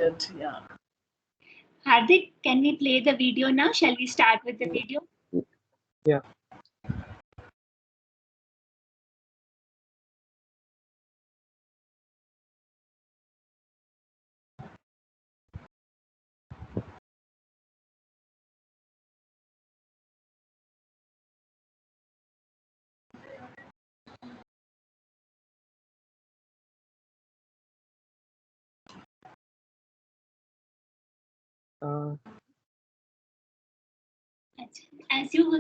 Yeah. Hardik, can we play the video now? Shall we start with the video? Yeah.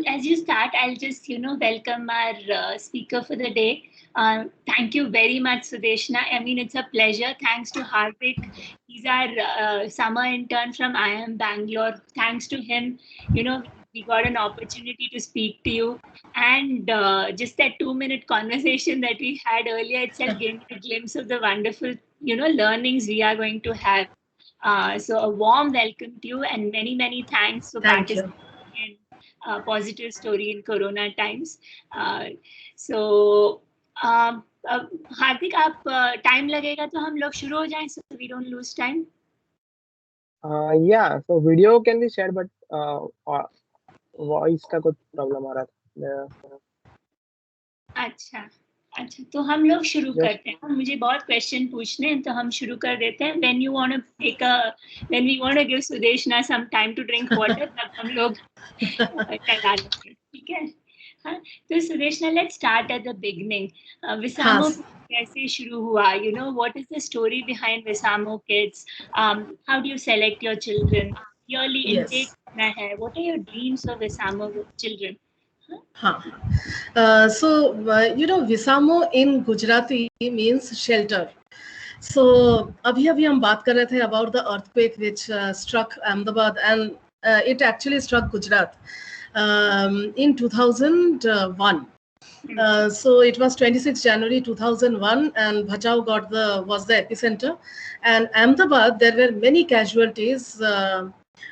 As you start, I'll just welcome our speaker for the day. Thank you very much, Sudeshna. I mean, it's a pleasure. Thanks to Hardik. He's our summer intern from IIM Bangalore. Thanks to him, we got an opportunity to speak to you. And just that 2-minute conversation that we had earlier itself gave me a glimpse of the wonderful, learnings we are going to have. So a warm welcome to you and many, many thanks for participating in positive story in Corona times. So हार्दिक आप time लगेगा तो हम लोग शुरू हो जाएं so we don't lose time. Yeah, so video can be shared, but voice का कुछ problem आ रहा था. अच्छा अच्छा तो हम लोग शुरू करते हैं. मुझे बहुत क्वेश्चन पूछने हैं तो हम शुरू कर देते हैं. When we want to give Sudeshna some time to drink water, तब हम लोग चला लेंगे. ठीक है. हाँ, तो Sudeshna, let's start at the beginning. Visamo कैसे शुरू हुआ? What is the story behind Visamo Kids? How do you select your children? Yearly intake कितना है? What are your dreams of Visamo children? Visamo in Gujarati means shelter. So abhi hum baat kar rahe the about the earthquake which struck Ahmedabad, and it actually struck Gujarat in 2001. So it was 26 January 2001, and Bhachau was the epicenter. And Ahmedabad, there were many casualties,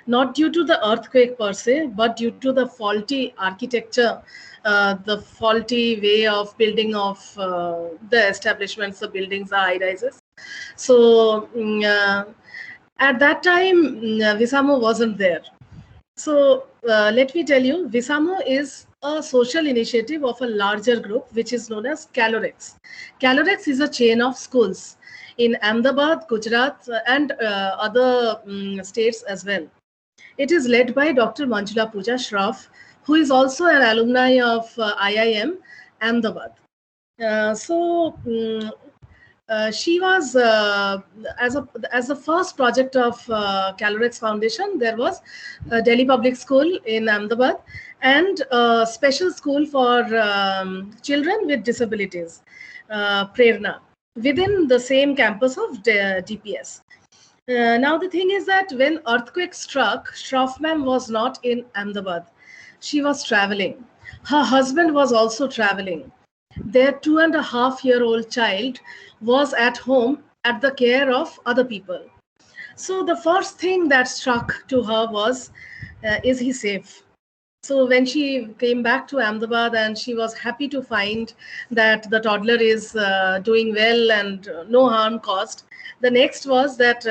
not due to the earthquake per se, but due to the faulty architecture, the faulty way of building of the establishments, the buildings, the high rises. So at that time, Visamo wasn't there. So let me tell you, Visamo is a social initiative of a larger group which is known as Calorex. Calorex is a chain of schools in Ahmedabad, Gujarat, and other states as well. It is led by Dr. Manjula Pooja Shroff, who is also an alumni of IIM Ahmedabad. She was as the first project of Calorex Foundation. There was Delhi Public School in Ahmedabad and a special school for children with disabilities, Prerna, within the same campus of DPS. Now the thing is that when earthquake struck, Shroff ma'am was not in Ahmedabad. She was traveling. Her husband was also traveling. Their 2.5-year-old child was at home at the care of other people. So the first thing that struck to her was, is he safe? So when she came back to Ahmedabad, and she was happy to find that the toddler is doing well and no harm caused, the next was that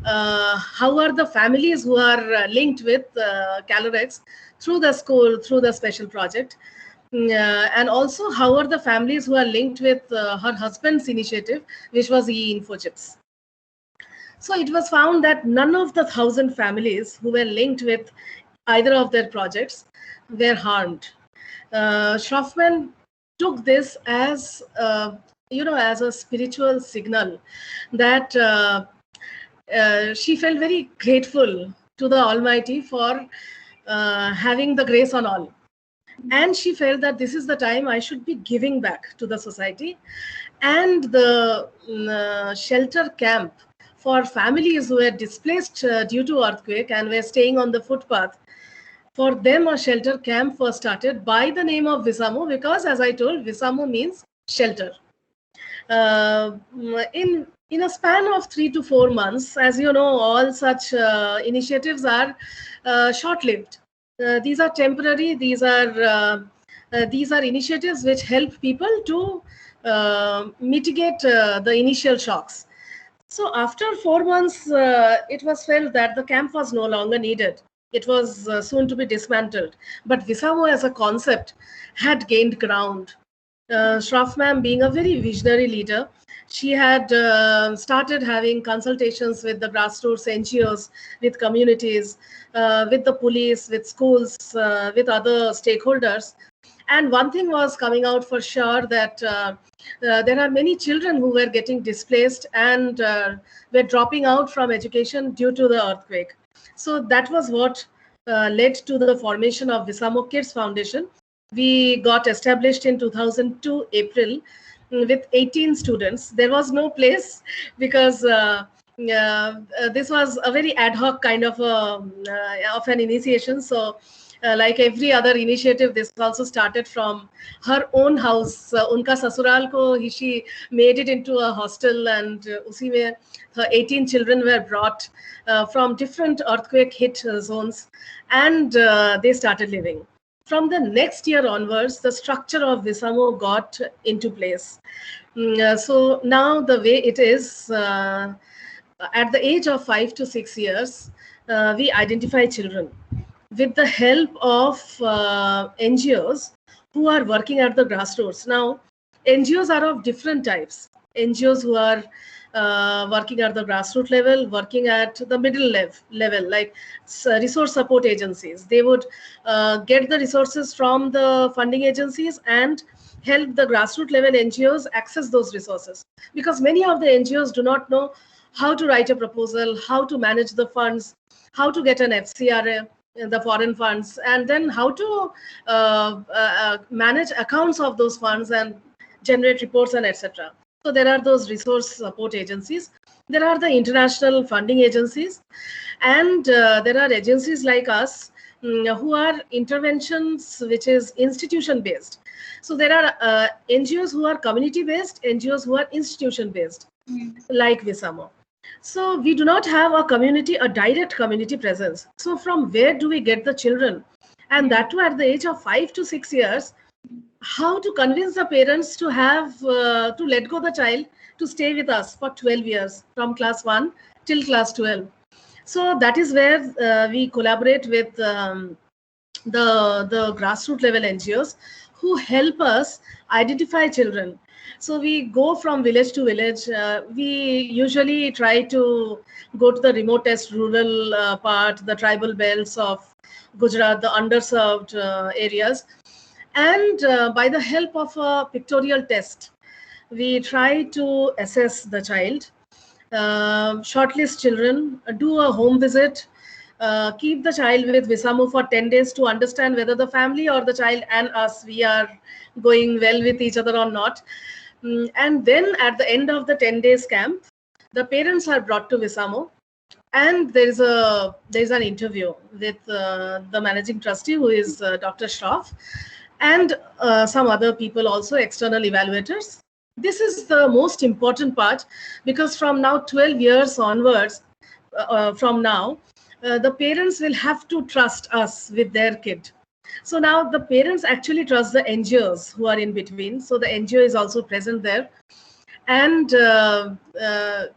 how are the families who are linked with Calorex through the school, through the special project? And also, how are the families who are linked with her husband's initiative, which was e-Infochips? So it was found that none of the 1,000 families who were linked with either of their projects were harmed. Shroffman took this as as a spiritual signal that she felt very grateful to the Almighty for having the grace on all. And she felt that this is the time I should be giving back to the society. And the shelter camp for families who were displaced due to earthquake and were staying on the footpath, for them a shelter camp was started by the name of Visamo, because as I told, Visamo means shelter. In a span of 3 to 4 months, as you know, all such initiatives are short-lived. These are temporary. These are initiatives which help people to mitigate the initial shocks. So after 4 months, it was felt that the camp was no longer needed. It was soon to be dismantled. But Visamo as a concept had gained ground. Shroff ma'am, being a very visionary leader, she had started having consultations with the grassroots NGOs, with communities, with the police, with schools, with other stakeholders. And one thing was coming out for sure, that there are many children who were getting displaced and were dropping out from education due to the earthquake. So that was what led to the formation of Visamo Kids Foundation. We got established in 2002 April with 18 students. There was no place because this was a very ad hoc kind of an initiation. So like every other initiative, this also started from her own house. Unka sasural ko she made it into a hostel, and usi mein her 18 children were brought from different earthquake hit zones, and they started living. From the next year onwards, the structure of Visamo got into place. So now the way it is, at the age of 5 to 6 years, we identify children with the help of NGOs who are working at the grassroots. Now, NGOs are of different types. NGOs who are working at the grassroots level, working at the middle level, like resource support agencies. They would get the resources from the funding agencies and help the grassroots level NGOs access those resources. Because many of the NGOs do not know how to write a proposal, how to manage the funds, how to get an FCRA, the foreign funds, and then how to manage accounts of those funds and generate reports and etc. So there are those resource support agencies. There are the international funding agencies, and there are agencies like us who are interventions which is institution based. So there are NGOs who are community based, NGOs who are institution based, like Visamo. So we do not have a community, a direct community presence. So from where do we get the children? And that too at the age of 5 to 6 years, how to convince the parents to have, to let go the child to stay with us for 12 years, from class 1 till class 12. So that is where we collaborate with the grassroots level NGOs who help us identify children. So we go from village to village. We usually try to go to the remotest rural part, the tribal belts of Gujarat, the underserved areas. And by the help of a pictorial test, we try to assess the child, shortlist children, do a home visit, keep the child with Visamo for 10 days to understand whether the family or the child and us, we are going well with each other or not. And then at the end of the 10 days camp, the parents are brought to Visamo, and there is an interview with the managing trustee, who is Dr. Shroff, and some other people also, external evaluators. This is the most important part, because from now 12 years onwards, from now, the parents will have to trust us with their kid. So now the parents actually trust the NGOs who are in between. So the NGO is also present there. And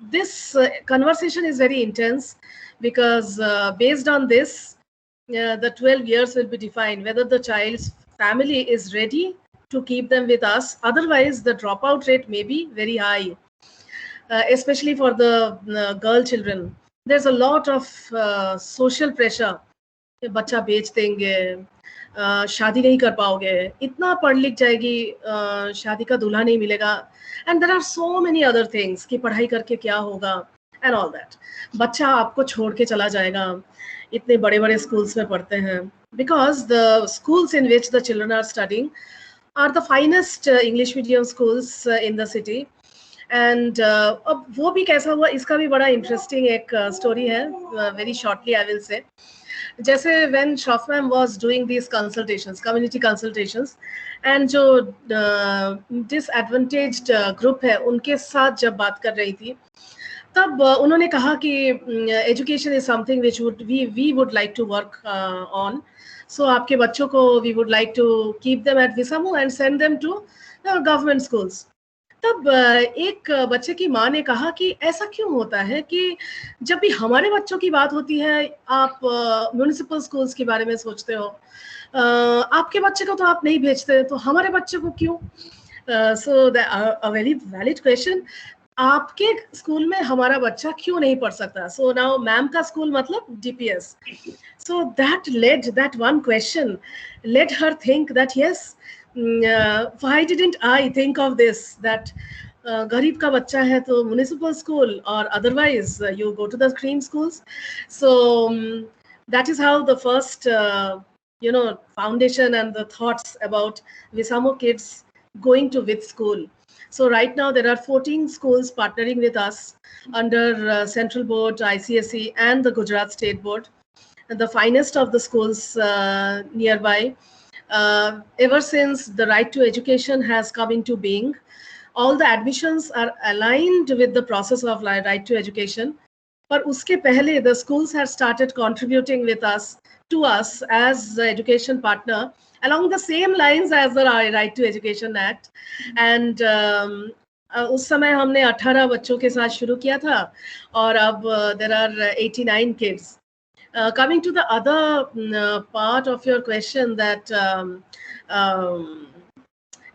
this conversation is very intense, because based on this, the 12 years will be defined whether the child's family is ready to keep them with us. Otherwise, the dropout rate may be very high, especially for the girl children. There's a lot of social pressure. बच्चा बेच देंगे, शादी नहीं कर पाओगे, इतना पढ़ लिख जाएगी, शादी का दूल्हा नहीं मिलेगा, and there are so many other things कि पढ़ाई करके क्या होगा, and all that. बच्चा आपको छोड़ के चला जाएगा, इतने बड़े बड़े schools में पढ़ते हैं, because the schools in which the children are studying are the finest English medium schools in the city. And अब वो भी कैसा हुआ, इसका भी बड़ा interesting एक story है, very shortly I will say. जैसे when Shroff ma'am was doing these consultations, community consultations, and जो disadvantaged group है, उनके साथ जब बात कर रही थी, तब उन्होंने कहा कि education is something which we would like to work on. So आपके बच्चों को we would like to keep them at Visamo and send them to government schools. तब एक बच्चे की माँ ने कहा कि ऐसा क्यों होता है कि जब भी हमारे बच्चों की बात होती है आप म्युनिसिपल स्कूल्स के बारे में सोचते हो, आपके बच्चे को तो आप नहीं भेजते, तो हमारे बच्चे को क्यों? सो अ वेरी वैलिड क्वेश्चन। आपके स्कूल में हमारा बच्चा क्यों नहीं पढ़ सकता? सो नाउ मैम का स्कूल मतलब DPS. So that one question led her think that yes, why didn't I think of this, that गरीब का बच्चा है तो म्युनिसिपल स्कूल और otherwise you go to the cream schools. So that is how the first foundation and the thoughts about Visamo kids going to which school. So right now there are 14 schools partnering with us under Central Board, ICSE and the Gujarat State Board, the finest of the schools nearby. Ever since the right to education has come into being, all the admissions are aligned with the process of right to education. But uske pehle, the schools have started contributing with us, to us as the education partner, along the same lines as the Right to Education Act. And उस समय हमने 18 बच्चों के साथ शुरू किया था और अब there are 89 kids. Coming to the other part of your question, that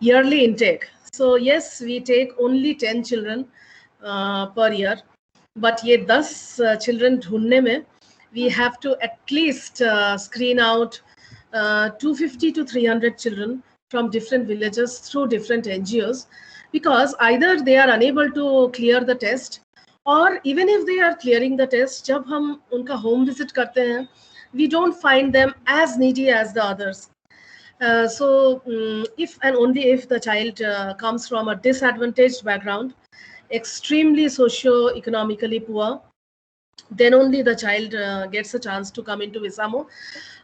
yearly intake. So yes, we take only 10 children per year, but ये 10 children ढूंढने में we have to at least screen out 250 to 300 children from different villages through different NGOs, because either they are unable to clear the test, or even if they are clearing the test, जब हम उनका home visit करते हैं, we don't find them as needy as the others. So if and only if the child comes from a disadvantaged background, extremely socio-economically poor, then only the child gets a chance to come into Visamo.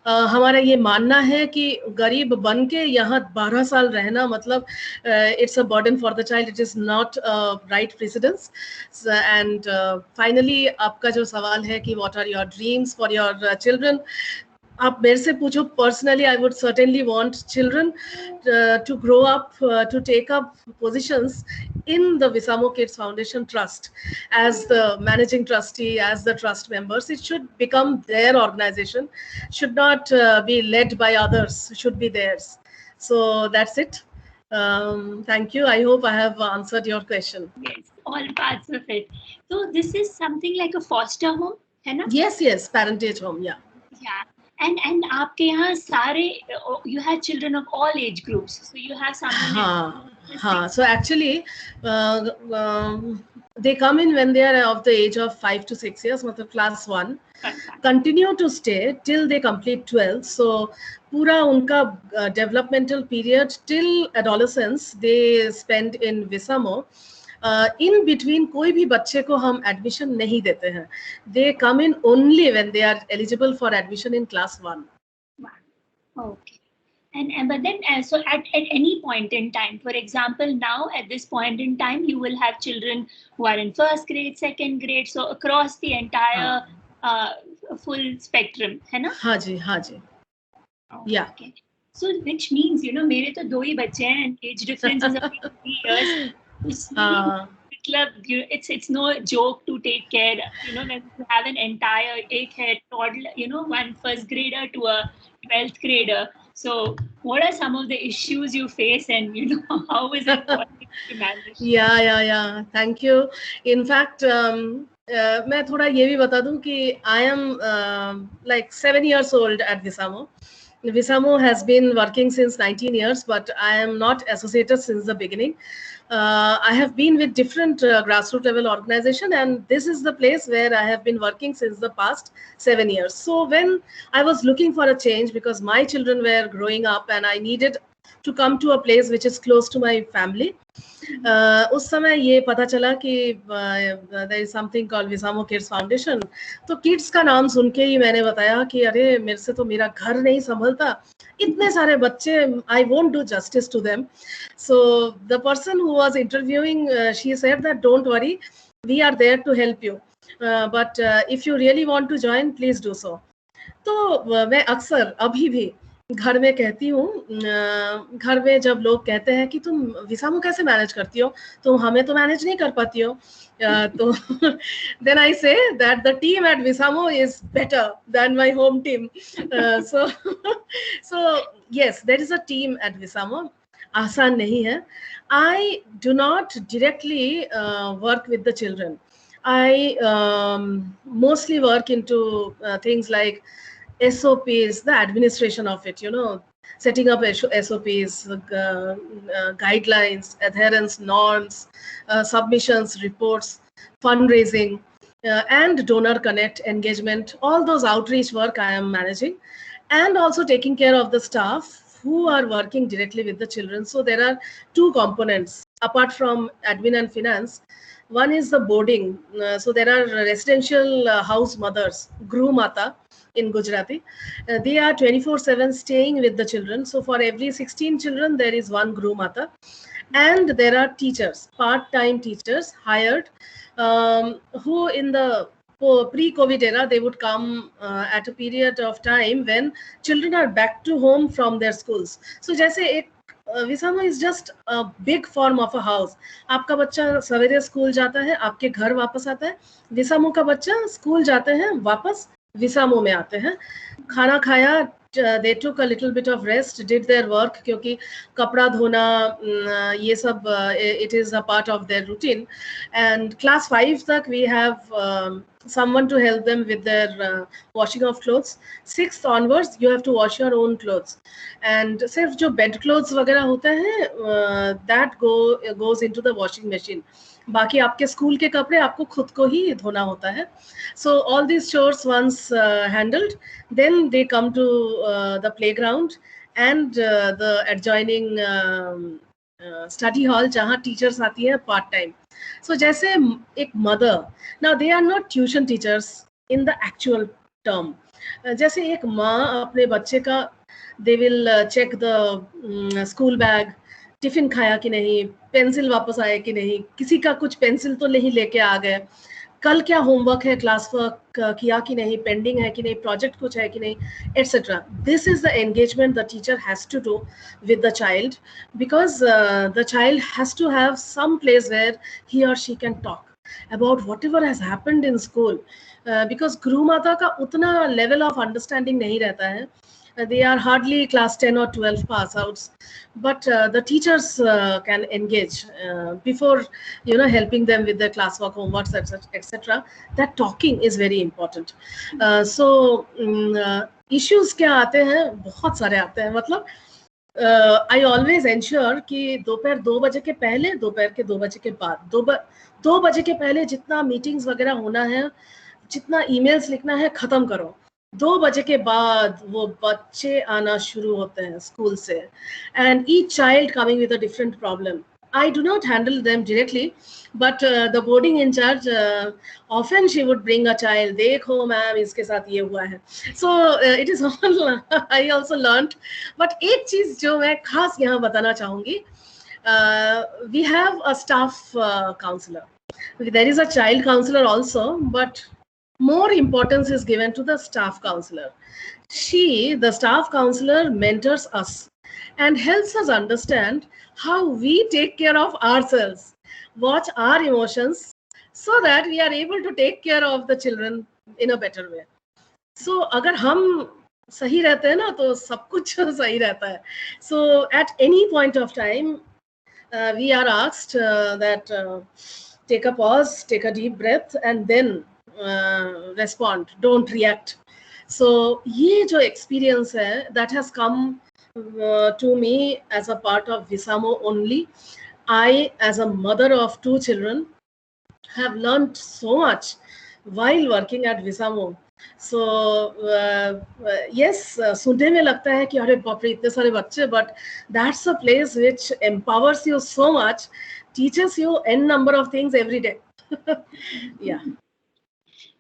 हमारा ये मानना है कि गरीब बन के यहाँ 12 साल रहना मतलब it's a burden for the child. It is not a right precedence. And finally, आपका जो सवाल है कि what are your dreams for your children? आप मेरे से पूछो, personally I would certainly want children to grow up, to take up positions in the Visamo Kids Foundation Trust as the managing trustee, as the trust members. It should become their organization, should not be led by others, should be theirs. So that's it. Thank you. I hope I have answered your question. Yes, all parts of it. So this is something like a foster home, है ना? Yes, parentage home, yeah. Yeah. And आपके यहाँ सारे you had children of all age groups, so you have someone. हाँ. So actually, they come in when they are of the age of 5 to 6 years, मतलब class 1, continue to stay till they complete 12. So पूरा उनका developmental period till adolescence they spend in Visamo. In between कोई भी बच्चे को हम admission नहीं देते हैं. They come in only when they are eligible for admission in class 1. Okay. And but then so at any point in time, for example, now at this point in time, you will have children who are in first grade, second grade, so across the entire full spectrum, है ना? हाँ जी. Yeah. Okay. So which means, मेरे तो 2 ही बच्चे हैं and age difference is about 3 years. It's no joke to take care, when you have an entire एक है toddler, one first grader to a 12th grader. So what are some of the issues you face, and how is it to manage? Yeah. Thank you. In fact, मैं थोड़ा ये भी बता दूं कि I am like 7 years old at Visamo. Visamo has been working since 19 years, but I am not associated since the beginning. I have been with different grassroots level organization, and this is the place where I have been working since the past 7 years. So when I was looking for a change, because my children were growing up and I needed to come to a place which is close to my family, उस समय ये पता चला कि there is something called Visamo Kids Foundation. तो kids का नाम सुन के ही मैंने बताया कि अरे मेरे से तो मेरा घर नहीं संभलता, इतने सारे बच्चे, I won't do justice to them. So the person who was interviewing, she said that don't worry, we are there to help you. But if you really want to join, please do so. तो मैं अक्सर अभी भी घर में कहती हूँ, घर में जब लोग कहते हैं कि तुम विसामो कैसे मैनेज करती हो, तुम हमें तो मैनेज नहीं कर पाती हो, तो then I say that the team at Visamo is better than my home team. So so yes, there is a team at Visamo. आसान नहीं है. I do not directly work with the children. I mostly work into things like SOPs, the administration of it, setting up SOPs, guidelines, adherence, norms, submissions, reports, fundraising, and donor connect, engagement, all those outreach work I am managing, and also taking care of the staff who are working directly with the children. So there are two components apart from admin and finance. One is the boarding. So there are residential house mothers, Gru Mata in Gujarati. They are 24/7 staying with the children. So for every 16 children, there is one Gru Mata. And there are teachers, part-time teachers hired, who in the pre-COVID era, they would come at a period of time when children are back to home from their schools. So जैसे एक विसामो is just a big form of a house. आपका बच्चा सवेरे school जाता है, आपके घर वापस आता है. विसामो का बच्चा स्कूल जाते हैं, वापस विसामो में आते हैं. खाना खाया, they took a little bit of rest, did their work, क्योंकि कपड़ा धोना ये सब it is a part of their routine. And class 5 तक we have someone to help them with their washing of clothes. 6th onwards you have to wash your own clothes. And सिर्फ जो bed clothes वगैरह होते हैं that goes into the washing machine. बाकी आपके school के कपड़े आपको खुद को ही धोना होता है. So all these chores once handled, then they come to the playground and the adjoining study hall जहाँ teachers आती है part time. So जैसे एक mother, now they are not tuition teachers in the actual term. जैसे एक माँ अपने बच्चे का, they will check the school bag, tiffin खाया कि नहीं, पेंसिल वापस आए कि नहीं, किसी का कुछ पेंसिल तो नहीं लेके आ गए, कल क्या होमवर्क है, क्लास वर्क किया कि नहीं, पेंडिंग है कि नहीं, प्रोजेक्ट कुछ है कि नहीं, etc. This is the engagement the teacher has to do with the child, because the child has to have some place where he or she can talk about whatever has happened in school, because Guru Mata का उतना level of understanding नहीं रहता है. They are hardly class 10 or 12 pass outs, but the teachers can engage before helping them with their classwork, homeworks, etc. That talking is very important. So issues क्या आते हैं, बहुत सारे आते हैं. मतलब I always ensure कि दोपहर 2 बजे के पहले, दोपहर के 2 बजे के बाद, 2 बजे के पहले जितना मीटिंग्स वगैरह होना है, जितना ईमेल्स लिखना है, खत्म करो. 2 बजे के बाद वो बच्चे आना शुरू होते हैं स्कूल से, and each child coming with a different problem. I do not handle them directly, but the boarding in charge, often she would bring a child. देखो मैम इसके साथ ये हुआ है. So it is all I also learned. But एक चीज जो मैं खास यहाँ बताना चाहूँगी, we have a staff counselor. There is a child counselor also, but more importance is given to the staff counselor. She, the staff counselor, mentors us and helps us understand how we take care of ourselves, watch our emotions, so that we are able to take care of the children in a better way. So अगर हम सही रहते हैं ना, तो सब कुछ सही रहता है. So at any point of time, we are asked that take a pause, take a deep breath, and then respond, don't react. So ये जो experience है, that has come to me as a part of Visamo only. I, as a mother of 2 children, have learned so much while working at Visamo. So yes, सुनने में लगता है कि अरे बाप रे इतने सारे बच्चे, but that's a place which empowers you so much, teaches you n number of things every day. Yeah.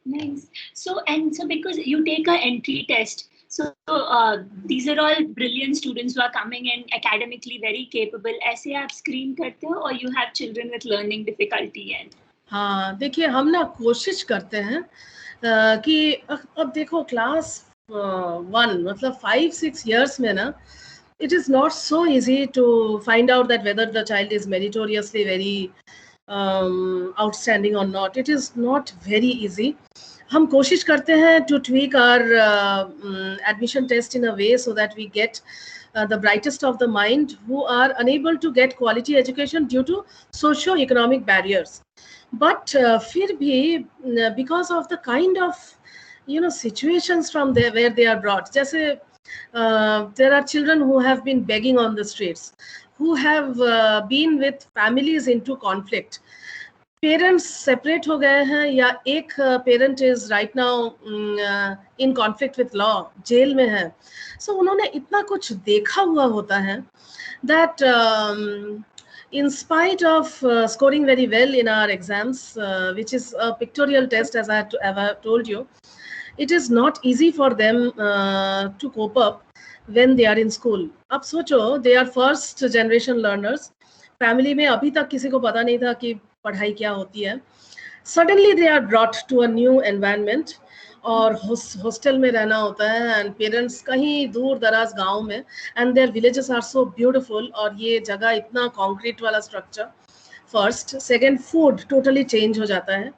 Nice. So because you take an entry test, so these are all brilliant students who are coming in academically very capable. ऐसे आप screen करते हो, or you have children with learning difficulty? And हाँ, देखिए हम ना कोशिश करते हैं कि अब देखो क्लास 1 मतलब 5-6 years में ना, it is not so easy to find out that whether the child is meritoriously very outstanding or not. It is not very easy. हम कोशिश करते हैं to tweak our admission test in a way so that we get the brightest of the mind who are unable to get quality education due to socio-economic barriers. But फिर भी because of the kind of situations from there where they are brought, जैसे there are children who have been begging on the streets, who have been with families into conflict. Parents separate हो गए हैं या एक parent is right now in conflict with law, jail में है. सो उन्होंने इतना कुछ देखा हुआ होता है that in spite of scoring very well in our exams, which is a pictorial test, as I have told you, it is not easy for them to cope up when they are in school. अब सोचो, they are first generation learners. Family में अभी तक किसी को पता नहीं था कि पढ़ाई क्या होती है. Suddenly they are brought to a new environment और हॉस्टल में रहना होता है एंड पेरेंट्स कहीं दूर दराज गांव में, and their villages are so beautiful, और ये जगह इतना कंक्रीट वाला structure. First, second, food totally change हो जाता है.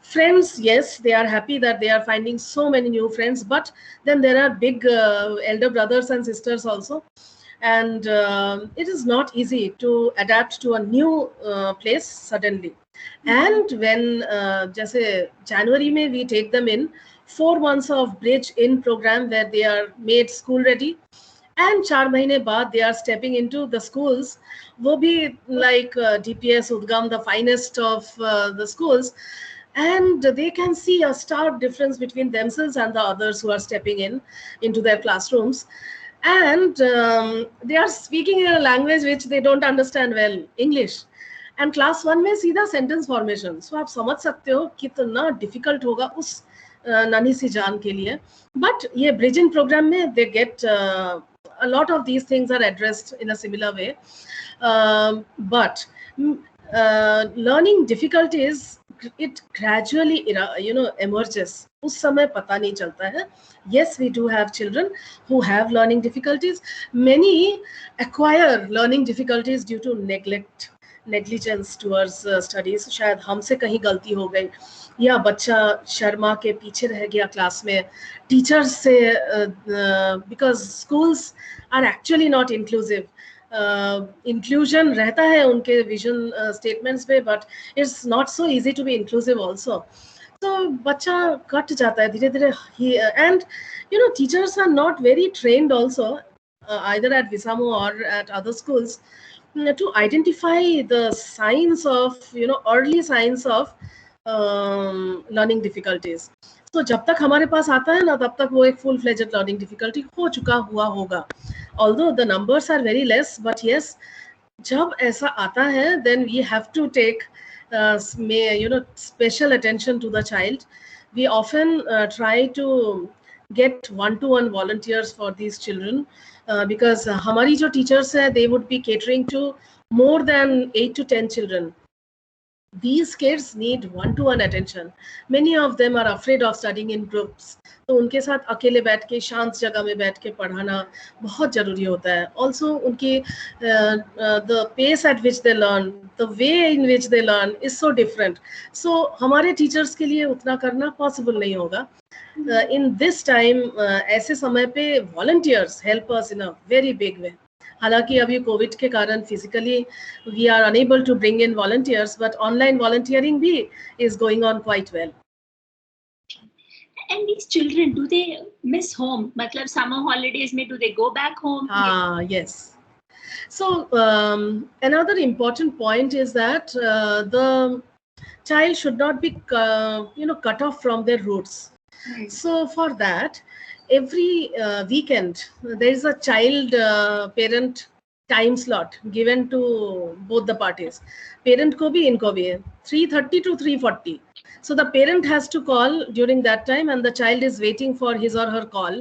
Friends, yes, they are happy that they are finding so many new friends, but then there are big elder brothers and sisters also, and it is not easy to adapt to a new place suddenly. And when जैसे January में we take them in 4 months of bridge in program where they are made school ready, and 4 महीने बाद they are stepping into the schools, वो भी like DPS Udgam, the finest of the schools, and they can see a stark difference between themselves and the others who are stepping into their classrooms, and they are speaking in a language which they don't understand well, English, and class 1 में सीधा sentence formation. So आप समझ सकते हो कितना difficult होगा उस नन्ही सी जान के लिए. But ये bridging program में they get a lot of these things are addressed in a similar way, but learning difficulties, it gradually emerges. उस समय पता नहीं चलता है. Yes, we do have children who have learning difficulties. Many acquire learning difficulties due to negligence towards studies. शायद हमसे कहीं गलती हो गई, या बच्चा शर्मा के पीछे रह गया क्लास में टीचर्स से, because schools are actually not inclusive. Inclusion रहता है उनके vision statements पे, but it's not so easy to be inclusive also. तो बच्चा कट जाता है धीरे धीरे. And teachers are not very trained also, either at Visamo or at other schools, to identify the signs of early signs of learning difficulties. तो जब तक हमारे पास आता है ना, तब तक वो एक full fledged learning difficulty हो चुका हुआ होगा. Although the numbers are very less, but yes, जब ऐसा आता है, then we have to take special attention to the child. We often try to get one-to-one volunteers for these children, because हमारी जो teachers हैं, they would be catering to more than 8 to 10 children. These kids need one-to-one attention. Many of them are afraid of studying in groups. तो उनके साथ अकेले बैठ के शांत जगह में बैठ के पढ़ाना बहुत जरूरी होता है. Also उनकी the pace at which they learn, the way in which they learn is so different. So हमारे teachers के लिए उतना करना possible नहीं होगा. In this time, ऐसे समय पे volunteers help us in a very big way. हालांकि अभी कोविड के कारण physically we are unable to bring in volunteers, but online volunteering भी is going on quite well. And these children, do they miss home? मतलब summer holidays में do they go back home? Yes. So another important point is that the child should not be cut off from their roots. So for that, every weekend there is a child parent time slot given to both the parties. Parent को भी इनको भी है 3:30 to 3:40. So the parent has to call during that time, and the child is waiting for his or her call.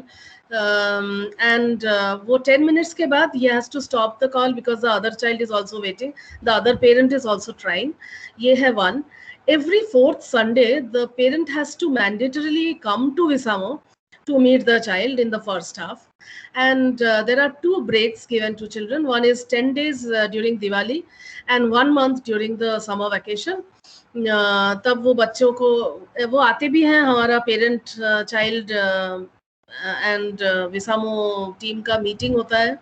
And वो 10 minutes के बाद he has to stop the call because the other child is also waiting. The other parent is also trying. ये है one. Every 4th Sunday, the parent has to mandatorily come to Visamo to meet the child in the first half. And there are 2 breaks given to children. One is 10 days during Diwali and 1 month during the summer vacation. तब वो बच्चों को वो आते भी हैं, हमारा parent child and विसामो team का मीटिंग होता है,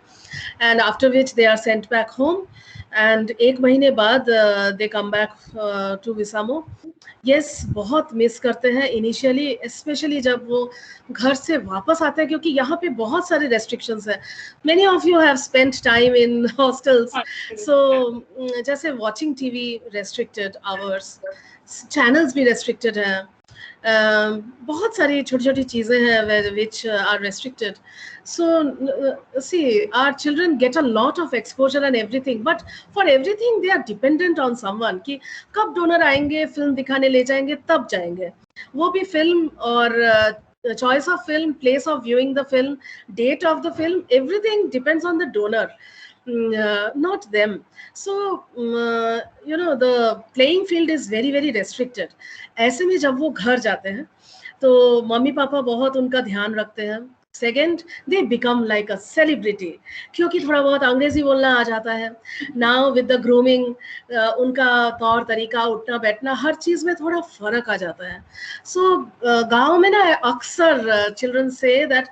and after which they are sent back home, and 1 महीने बाद they come back to विसामो. Yes, बहुत मिस करते हैं इनिशियली, स्पेशली जब वो घर से वापस आते हैं, क्योंकि यहाँ पे बहुत सारे रेस्ट्रिक्शंस हैं. Many of you have spent time in hostels, so जैसे watching TV restricted hours, channels भी रेस्ट्रिक्टेड हैं, बहुत सारी छोटी छोटी चीज़ें हैं which are restricted. So see, our children get a lot of exposure and everything, but for everything they are dependent on someone कि कब डोनर आएंगे, फिल्म दिखाने ले जाएंगे, तब जाएंगे. वो भी फिल्म और choice of film, place of viewing the film, date of the film, everything depends on the donor, not them. So you know, the playing field is very very restricted. ऐसे में जब वो घर जाते हैं तो मम्मी पापा बहुत उनका ध्यान रखते हैं. Second, they become like a celebrity, क्योंकि थोड़ा बहुत अंग्रेजी बोलना आ जाता है. नाउ विद द ग्रूमिंग, उनका तौर तरीका, उठना बैठना, हर चीज़ में थोड़ा फर्क आ जाता है. सो गाँव में ना अक्सर चिल्ड्रन से दैट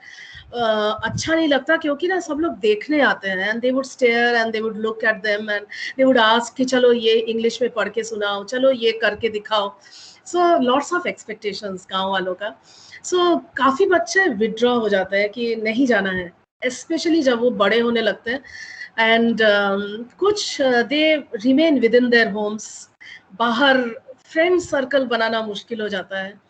अच्छा नहीं लगता, क्योंकि ना सब लोग देखने आते हैं, and they would stare and they would look at them and they would ask कि चलो ये इंग्लिश में पढ़ के सुनाओ, चलो ये करके दिखाओ. सो लॉट्स ऑफ एक्सपेक्टेशंस गाँव वालों का. सो काफ़ी बच्चे विड्रॉ हो जाते हैं कि नहीं जाना है, स्पेशली जब वो बड़े होने लगते हैं. एंड कुछ they remain within their homes, बाहर फ्रेंड सर्कल बनाना मुश्किल हो जाता है.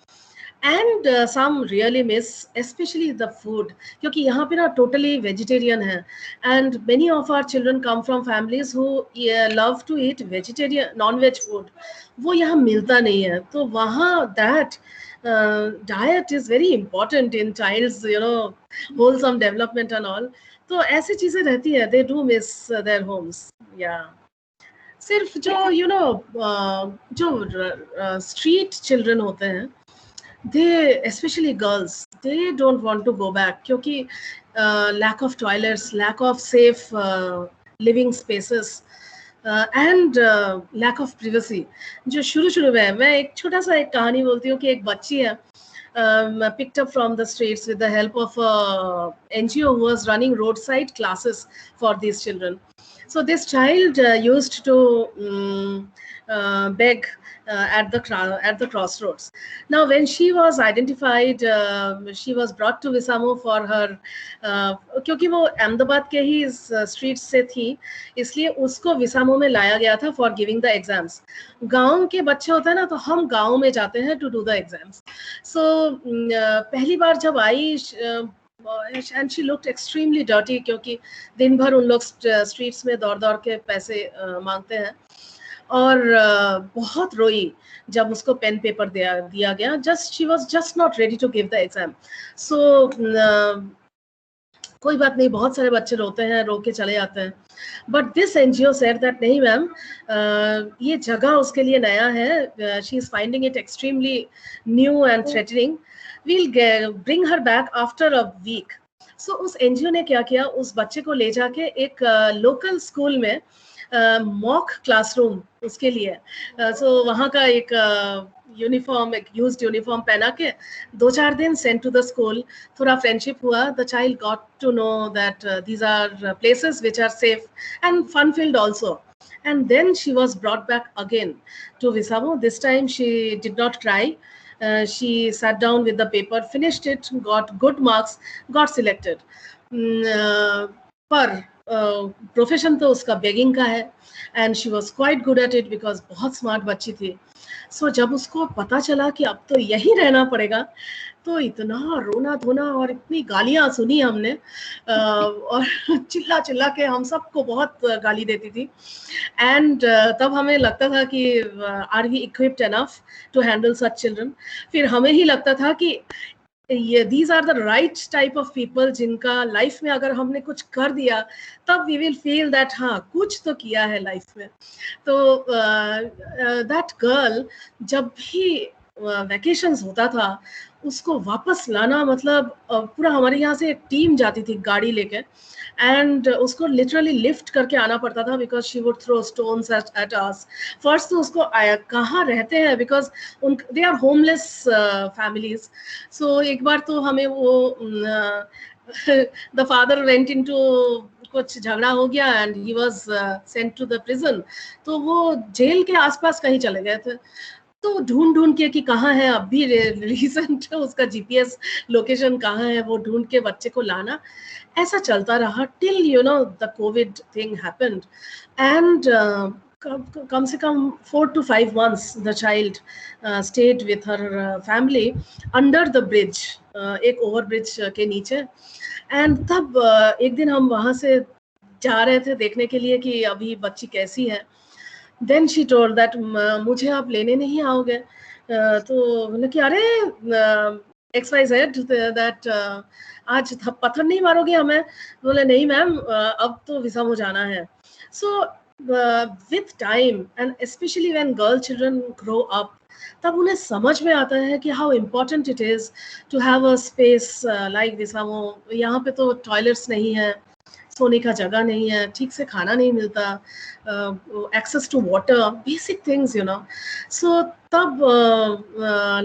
And some really miss specially the food, क्योंकि यहाँ पे ना टोटली वेजिटेरियन है, and many of our children come from families who love to eat vegetarian non veg food. वो यहाँ मिलता नहीं है, तो वहाँ that diet is very important in child's, you know, wholesome development and all. तो ऐसी चीजें रहती है, they do miss their homes. Yeah. सिर्फ जो you know जो street children होते हैं, they, especially girls, they don't want to go back, क्योंकि lack of toilets, lack of safe living spaces, and lack of privacy. जो शुरू में मैं एक छोटा सा एक कहानी बोलती हूँ कि एक बच्ची है, picked up from the streets with the help of a NGO who was running roadside classes for these children. So this child used to beg at the crossroads. Now when she was identified, she was brought to विसामो for her, क्योंकि वो अहमदाबाद के ही street से थी, इसलिए उसको विसामो में लाया गया था for giving the exams. गांव के बच्चे होते हैं ना, तो हम गांव में जाते हैं to do the exams. So पहली बार जब आई, and she looked extremely dirty, क्योंकि दिन भर उन लोग स्ट्रीट्स में दौड़ के पैसे मांगते हैं, और बहुत रोई जब उसको पेन पेपर दिया गया. she was just not ready to give the exam. So कोई बात नहीं, बहुत सारे बच्चे रोते हैं, रो के चले जाते हैं. But this NGO said that नहीं मैम, ये जगह उसके लिए नया है, she is finding it extremely new and threatening. We'll bring her back after a week. So उस NGO ने क्या किया, उस बच्चे को ले जाके एक लोकल स्कूल में मॉक क्लासरूम उसके लिए, सो वहाँ का एक यूनिफॉर्म, एक यूज्ड यूनिफॉर्म पहना के 2-4 दिन सेंट टू द स्कूल. थोड़ा फ्रेंडशिप हुआ. The child got to know that these are places which are safe and fun field also. And then she was brought back again to Visamo. This time she did not cry. She sat down with the paper, finished it, got good marks, got selected. पर profession तो उसका begging का है, and she was quite good at it because बहुत smart बच्ची थी. सो जब उसको पता चला कि अब तो यही रहना पड़ेगा, तो इतना रोना धोना और इतनी गालियाँ सुनी हमने, और चिल्ला के हम सबको बहुत गाली देती थी. एंड तब हमें लगता था कि are we equipped enough to handle such children. फिर हमें ही लगता था कि ये these are the right type of people जिनका लाइफ में अगर हमने कुछ कर दिया तब we will feel that हाँ कुछ तो किया है लाइफ में. तो that girl जब भी वैकेशंस होता था उसको वापस लाना, मतलब पूरा हमारे यहाँ से एक टीम जाती थी गाड़ी लेके, एंड उसको लिटरली लिफ्ट करके आना पड़ता था because she would throw stones at us. First तो उसको कहाँ रहते हैं, बिकॉज उन they are homeless families. So एक बार तो हमें वो द फादर वेंट इनटू, कुछ झगड़ा हो गया and he was sent to the prison. तो वो जेल के आसपास कहीं चले गए थे. तो ढूंढ ढूंढ के कि कहाँ है, अभी रिसेंट उसका जीपीएस लोकेशन कहाँ है, वो ढूंढ के बच्चे को लाना, ऐसा चलता रहा till you know the Covid thing happened. And come से कम 4 to 5 months the child stayed with her family under the bridge, एक ओवर ब्रिज के नीचे. एंड तब एक दिन हम वहां से जा रहे थे देखने के लिए कि अभी बच्ची कैसी है. देन शी टोल्ड दैट मुझे आप लेने नहीं आओगे. तो बोले कि अरे XYZ दैट आज पत्थर नहीं मारोगे हमें. बोले नहीं मैम, अब तो विसामो जाना है. सो with time and especially when girl children grow up, तब उन्हें समझ में आता है कि how important it is to have a space like विसामो. यहाँ पे तो टॉयलेट्स नहीं है, सोने का जगह नहीं है, ठीक से खाना नहीं मिलता, access to water, basic things you know. So तब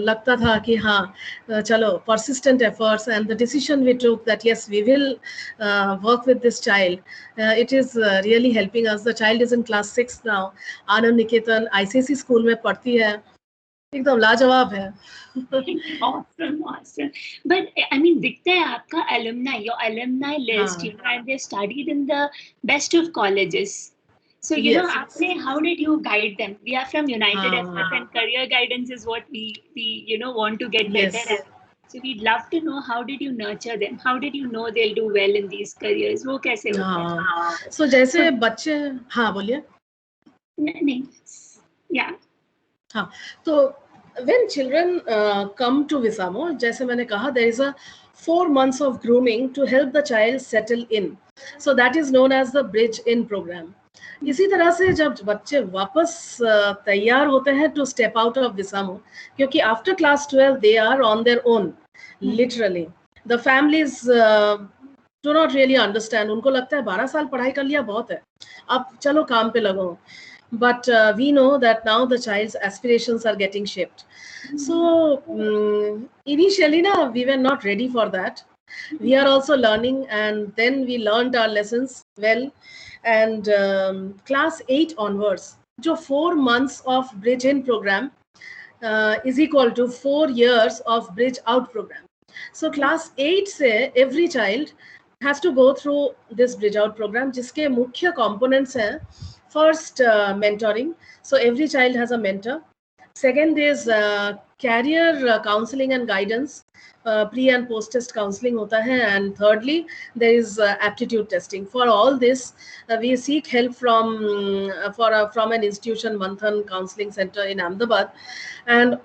लगता था कि हाँ चलो, persistent efforts and the decision we took that yes we will work with this child, it is really helping us. The child is in class 6 now, Anand Niketan ICSE school में पढ़ती है, एकदम लाजवाब है. Awesome. But I mean, दिखता है आपका alumni, your alumni list, you know, and they studied in the best of colleges. So, you know, आपने, how did you guide them? We are from United Efforts, and career guidance is what we you know want to get better at. So we'd love to know, how did you nurture them? How did you know they'll do well in these careers? वो कैसे होता है? So जैसे बच्चे, हाँ बोलिए. नहीं, yeah. हाँ, तो when children come to Visamo, जैसे मैंने कहा, there is a 4 months of grooming to help the child settle in. So that is known as the bridge in program. इसी तरह से जब बच्चे वापस तैयार होते हैं to step out of Visamo, क्योंकि after class 12 they are on their own, literally. The families do not really understand. उनको लगता है 12 साल पढ़ाई कर लिया बहुत है, अब चलो काम पे लगो. But we know that now the child's aspirations are getting shaped. So initially we were not ready for that. We are also learning, and then we learned our lessons well. And class 8 onwards, jo 4 months of bridge in program is equal to 4 years of bridge out program. So class 8 se every child has to go through this bridge out program, jiske mukhya components hain. First, mentoring. So every child has a mentor. Second is career counseling and guidance. Pre and post test counseling hota hai. And thirdly, there is aptitude testing. For all this, we seek help from an institution, Manthan Counseling Center in Ahmedabad, and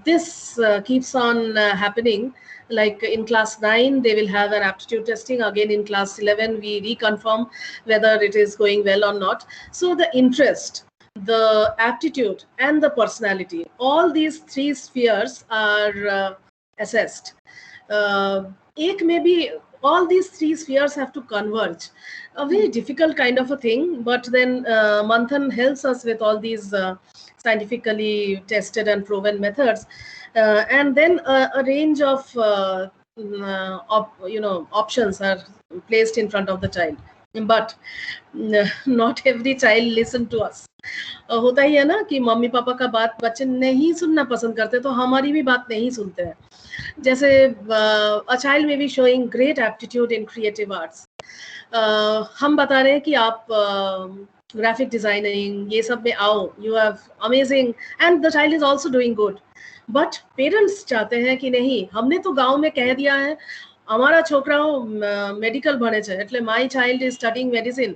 this keeps on happening. Like in class 9, they will have an aptitude testing. Again, in class 11, we reconfirm whether it is going well or not. So the interest, the aptitude, and the personality, all these 3 spheres are assessed. Ek maybe all these 3 spheres have to converge. A very difficult kind of a thing, but then Manthan helps us with all these scientifically tested and proven methods. And then a range of options are placed in front of the child, but not every child listen to us. होता ही है ना कि mummy papa का बात बच्चे नहीं सुनना पसंद करते, तो हमारी भी बात नहीं सुनते हैं. जैसे a child may be showing great aptitude in creative arts. हम बता रहे हैं कि आप graphic designing ये सब में आओ, you have amazing, and the child is also doing good. But parents चाहते हैं कि नहीं, हमने तो गांव में कह दिया है અમારા છોકરાઓ મેડિકલ ભણે છે, એટલે my child is studying medicine,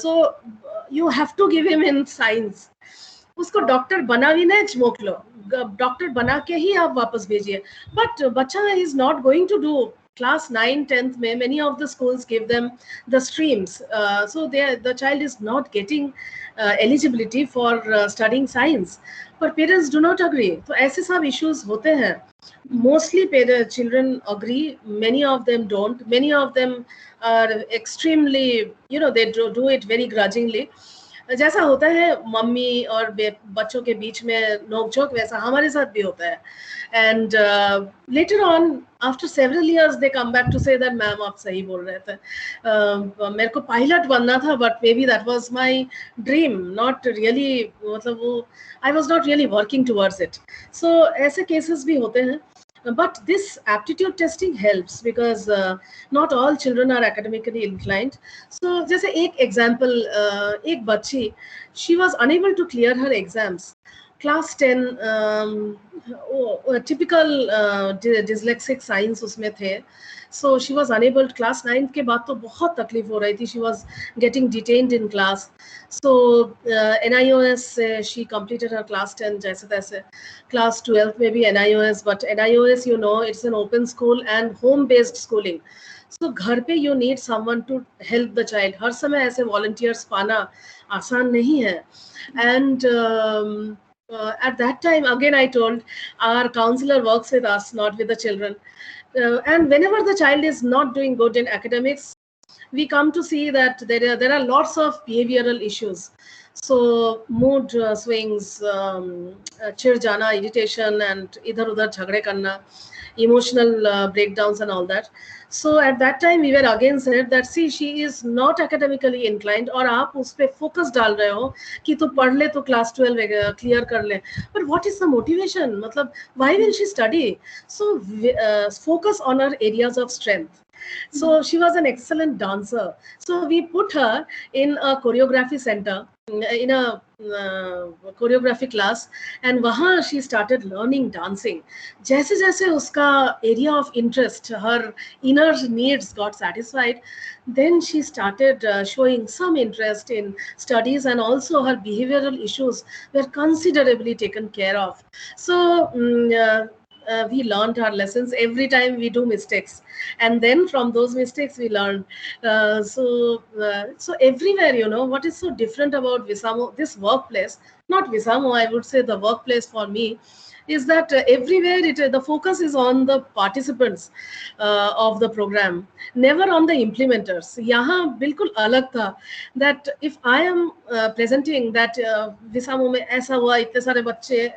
so you have to give him in science. उसको डॉक्टर बनावीने ज मोकलो, डॉक्टर बना के ही आप वापस भेजिए. बट बच्चा is not going to do class 9, 10th में many of the schools give them the streams, so the child is not getting eligibility for studying science, but parents do not agree. तो ऐसे सब issues होते हैं. Mostly children agree, many of them don't, many of them are extremely, you know, they do it very grudgingly. जैसा होता है mummy और बच्चों के बीच में नोकझोंक, वैसा हमारे साथ भी होता है. And later on, after several years, they come back to say that ma'am आप सही बोल रहे थे, मेरे को पायलट बनना था, but maybe that was my dream, not really, मतलब वो I was not really working towards it. So ऐसे cases भी होते हैं. But this aptitude testing helps because not all children are academically inclined. So जैसे एक example, एक बच्ची, she was unable to clear her exams. Class 10, typical dyslexic signs उसमें थे. So she was unable. Class 9 के बाद तो बहुत तकलीफ हो रही थी. She was getting detained in class. So NIOS she completed her class 10 जैसे तैसे. Class 12 में भी NIOS, but NIOS, you know, it's an open school and home-based schooling. So घर पे you need someone to help the child. हर समय ऐसे volunteers पाना आसान नहीं है. And at that time, again, I told, our counselor works with us, not with the children. And whenever the child is not doing good in academics, we come to see that there are lots of behavioral issues. So mood swings, chir jana, irritation, and idhar udhar jhagde karna, emotional breakdowns and all that. So at that time we were again said that see, she is not academically inclined और आप उस पे focus डाल रहे हो कि तो पढ़ ले तो class 12 clear कर ले. But what is the motivation? मतलब why will she study? So focus on her areas of strength. So she was an excellent dancer. So we put her in a choreography center, in a choreography class, and वहाँ she started learning dancing. जैसे जैसे उसका area of interest, her inner needs got satisfied, then she started showing some interest in studies, and also her behavioral issues were considerably taken care of. So we learned our lessons. Every time we do mistakes, and then from those mistakes we learn. So everywhere, you know, what is so different about Visamo, this workplace, not Visamo, I would say the workplace for me, is that everywhere the focus is on the participants of the program, never on the implementers. यहाँ बिल्कुल अलग था that if I am presenting that Visamo में ऐसा हुआ, इतने सारे बच्चे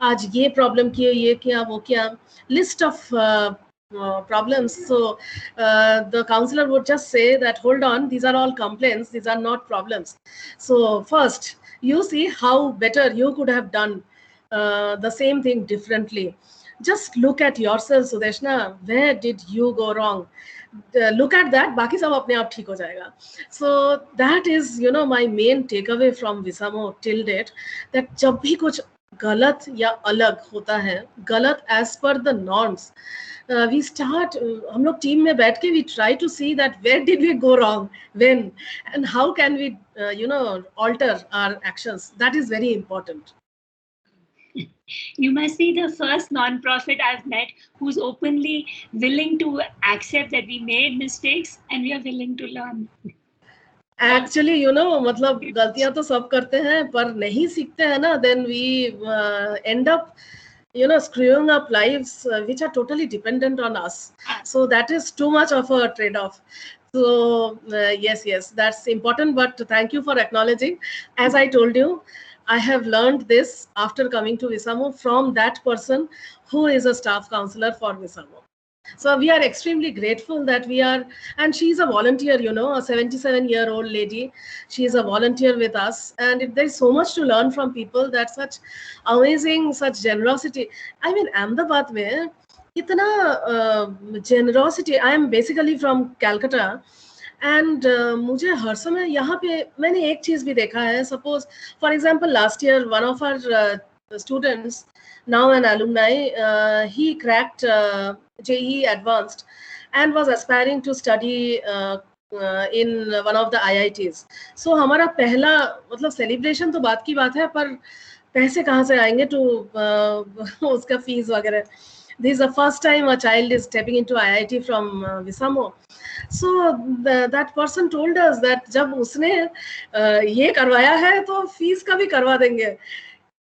आज ये प्रॉब्लम किए, ये किया, वो किया, list of problems. So the counselor would just say that hold on, these are all complaints, these are not problems. So first you see how better you could have done the same thing differently. Just look at yourself, Sudeshna, where did you go wrong? Look at that, बाकी सब अपने आप ठीक हो जाएगा. So that is, you know, my main takeaway from Visamo till date, that जब भी कुछ गलत या अलग होता है, गलत as per the norms, we start, हम लोग टीम में बैठ के we try to see that where did we go wrong, when, and how can we you know, alter our actions. That is very important. You must be the first non-profit I've met who's openly willing to accept that we made mistakes and we are willing to learn. Actually, you know, मतलब गलतियां तो सब करते हैं, पर नहीं सीखते हैं ना, then we end up, you know, screwing up lives which are totally dependent on us. So that is too much of a trade-off. So yes, that's important. But thank you for acknowledging. As I told you, I have learned this after coming to Visamo from that person who is a staff counselor for Visamo. So we are extremely grateful that we are, and she's a volunteer, you know, a 77-year-old lady. She is a volunteer with us, and there's so much to learn from people. That such amazing, such generosity. I mean, Ahmedabad mein itna generosity. I am basically from Calcutta. And मुझे हर समय यहाँ पे मैंने एक चीज भी देखा है. Suppose, for example, last year one of our students, now an alumni, he cracked JEE Advanced and was aspiring to study in one of the IITs. So हमारा पहला मतलब celebration तो बात की बात है, पर पैसे कहाँ से आएंगे to उसका fees वगैरह. this is the first time a child is stepping into IIT from Visamo. So that person told us that जब उसने ये करवाया है तो फीस का भी करवा देंगे.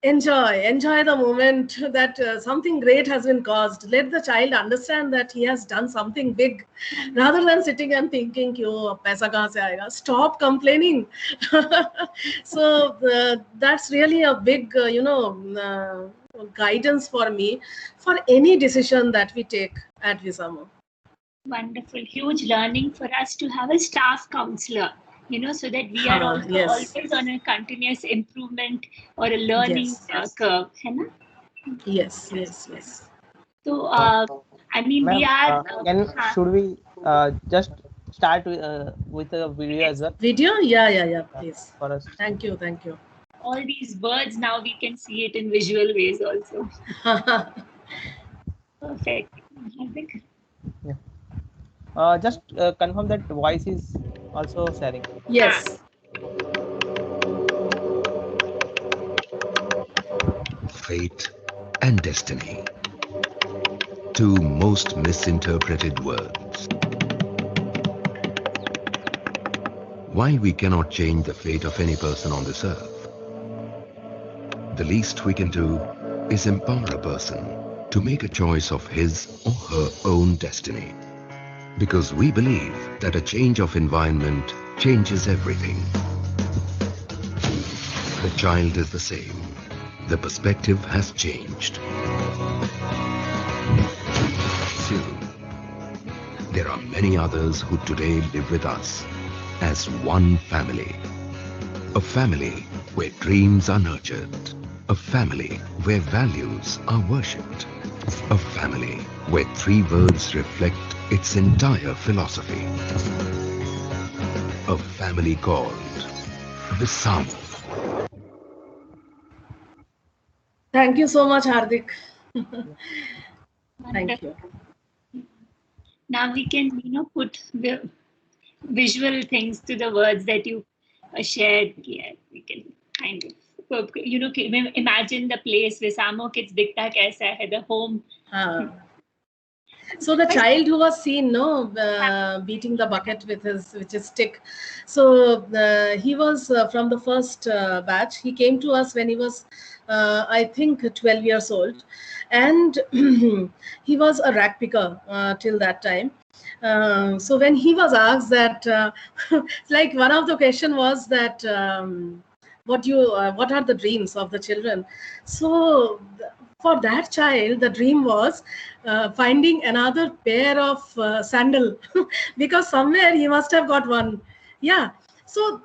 Enjoy the moment that something great has been caused. Let the child understand that he has done something big, rather than sitting and thinking क्यों पैसा कहाँ से आएगा. Stop complaining. So that's really a big guidance for me for any decision that we take at Visamo. Wonderful, huge learning for us to have a staff counselor, so that we are also yes. always on a continuous improvement or a learning curve, है ना? Yes. So, I mean, we are. Should we just start with a video as well? Video? Yeah, please. For us. Thank you. All these words, now we can see it in visual ways also. Perfect. Hardik? Yeah. Just confirm that voice is also sharing. Yes. Fate and destiny. Two most misinterpreted words. While we cannot change the fate of any person on this earth, the least we can do is empower a person to make a choice of his or her own destiny. Because we believe that a change of environment changes everything. The child is the same. The perspective has changed. Soon, there are many others who today live with us as one family. A family where dreams are nurtured. A family where values are worshipped. A family where three words reflect its entire philosophy. A family called Visamo. Thank you so much, Hardik. Thank you. Now we can, put the visual things to the words that you shared. Yeah, we can kind of, imagine the place. Visamo Kids Dikhta Kaisa Hai, the home. So the child who was seen, beating the bucket with his stick. So he was from the first batch. He came to us when he was, I think, 12 years old, and he was a rag picker till that time. So when he was asked that, like one of the question was that, what are the dreams of the children? So for that child, the dream was finding another pair of sandal because somewhere he must have got one. Yeah. So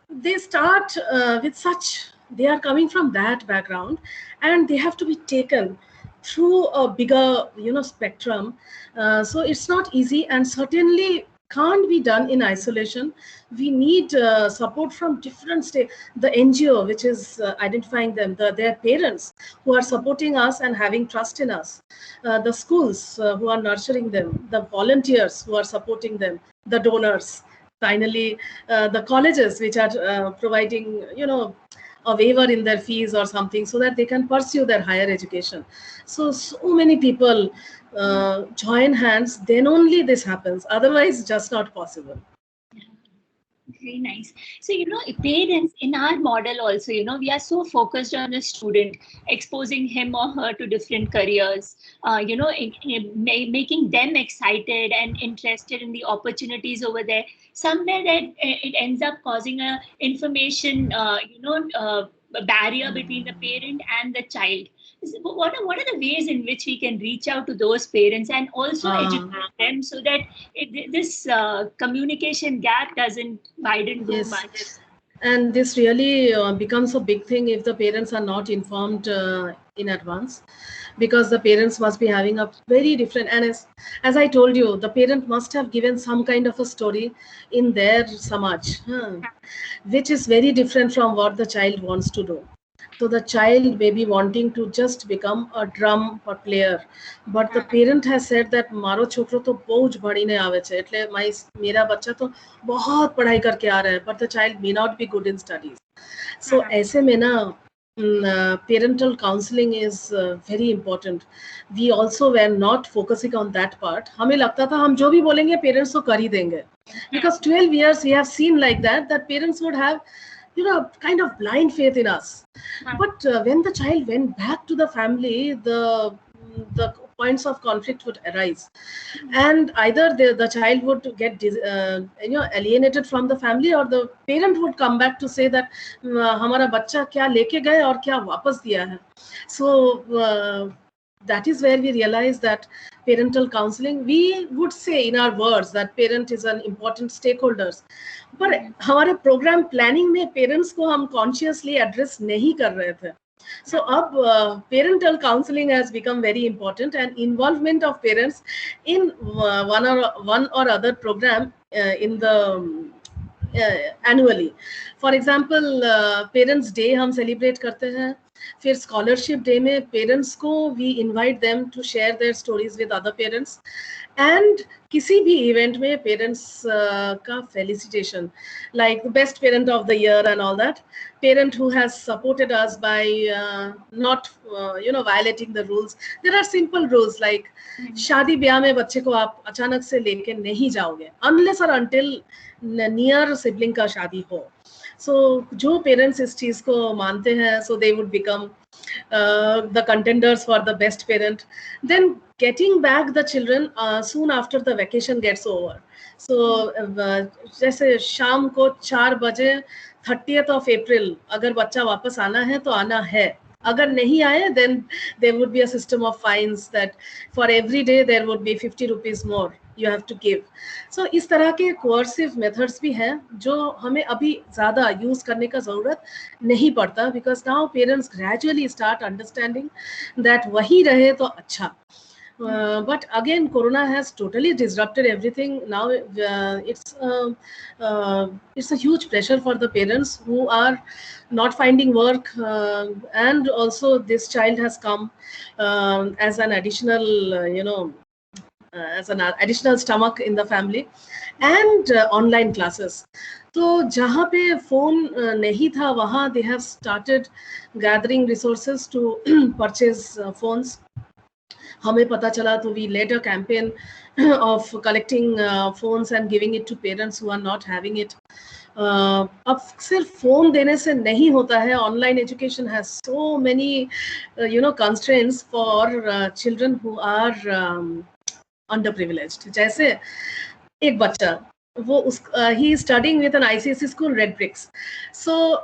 they start with such, they are coming from that background and they have to be taken through a bigger, spectrum. So it's not easy and certainly can't be done in isolation. We need support from different states. The NGO, which is identifying them, their parents who are supporting us and having trust in us, the schools who are nurturing them, the volunteers who are supporting them, the donors, finally, the colleges which are providing, a waiver in their fees or something so that they can pursue their higher education. So many people join hands, then only this happens. Otherwise, just not possible. Very nice. So, parents in our model also, we are so focused on the student, exposing him or her to different careers, making them excited and interested in the opportunities over there. Somewhere that it ends up causing a information, a barrier between the parent and the child. What are the ways in which we can reach out to those parents and also educate them so that this communication gap doesn't widen too much? And this really becomes a big thing if the parents are not informed in advance, because the parents must be having a very different, and as I told you, the parent must have given some kind of a story in their samaj, which is very different from what the child wants to do. So the child may be wanting to just become a drum or player, but the parent has said that मारो छोकरो तो बहुत बड़ी ने आवे छे, એટલે मेरा बच्चा तो बहुत पढ़ाई करके आ रहा है, but the child may not be good in studies. So ऐसे में ना parental counseling is very important. We also were not focusing on that part. हमें लगता था हम जो भी बोलेंगे parents तो कर ही देंगे. Because 12 years we have seen like that parents would have, you know, kind of blind faith in us. But when the child went back to the family, the points of conflict would arise, and either the child would get alienated from the family, or the parent would come back to say that हमारा बच्चा क्या लेके गए और क्या वापस दिया है. So that is where we realize that parental counseling, we would say in our words that parent is an important stakeholders, पर हमारे program planning में parents को हम consciously address नहीं कर रहे थे. So अब parental counseling has become very important, and involvement of parents in one or other program in the annually. For example, Parents Day हम celebrate करते हैं. फिर स्कॉलरशिप डे में पेरेंट्स को we invite them to share their stories with other parents, and किसी भी event में parents का felicitation, like the best parent of the year and all that, parent who has supported us by not violating the rules. There are simple rules like शादी ब्याह में बच्चे को आप अचानक से लेके नहीं जाओगे unless or until near sibling का शादी हो. So जो parents इस चीज को मानते हैं, so they would become the contenders for the best parent. Then getting back the children soon after the vacation gets over. So जैसे शाम को 4 बजे 30th of April अगर बच्चा वापस आना है तो आना है, अगर नहीं आए then there would be a system of fines that for every day there would be 50 rupees more you have to give. So इस तरह के coercive methods भी हैं जो हमें अभी ज़्यादा use करने का ज़रूरत नहीं पड़ता, because now parents gradually start understanding that वही रहे तो अच्छा. But again, Corona has totally disrupted everything. Now it's a huge pressure for the parents who are not finding work, and also this child has come as an additional, as an additional stomach in the family, and online classes. तो जहाँ पे phone नहीं था वहाँ they have started gathering resources to purchase phones. हमें पता चला तो we led a campaign of collecting phones and giving it to parents who are not having it. अब सिर्फ फोन देने से नहीं होता है. Online education has so many constraints for children who are underprivileged. जैसे एक बच्चा वो he is studying with an ICSE school, Red Bricks. So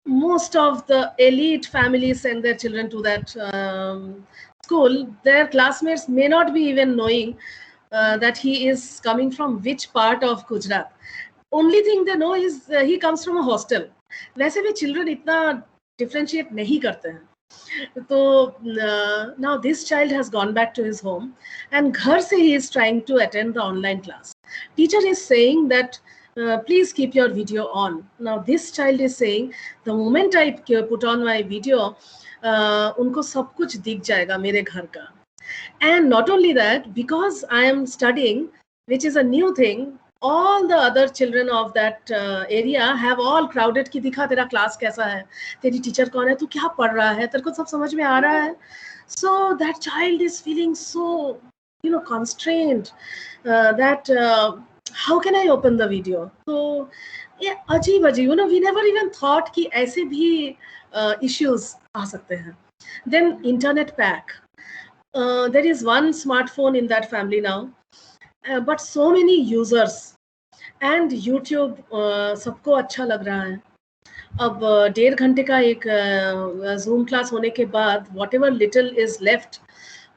most of the elite families send their children to that school. Their classmates may not be even knowing that he is coming from which part of Gujarat. Only thing they know is he comes from a hostel. वैसे भी children इतना differentiate नहीं करते हैं. तो now this child has gone back to his home, and घर से he is trying to attend the online class. Teacher is saying that please keep your video on. Now this child is saying the moment I put on my video, उनको सब कुछ दिख जाएगा मेरे घर का. And not only that, because I am studying, which is a new thing, all the other children of that area have all crowded कि दिखा तेरा क्लास कैसा है, तेरी टीचर कौन है, तू क्या पढ़ रहा है, तेरे को सब समझ में आ रहा है. So that child is feeling so constrained that how can I open the video. So ये अजीब अजीब, we never even thought कि ऐसे भी issues आ सकते हैं. Then internet pack. There is one smartphone in that family now, but so many users, and YouTube सबको अच्छा लग रहा है. अब 1.5 घंटे का एक Zoom class होने के बाद whatever little is left,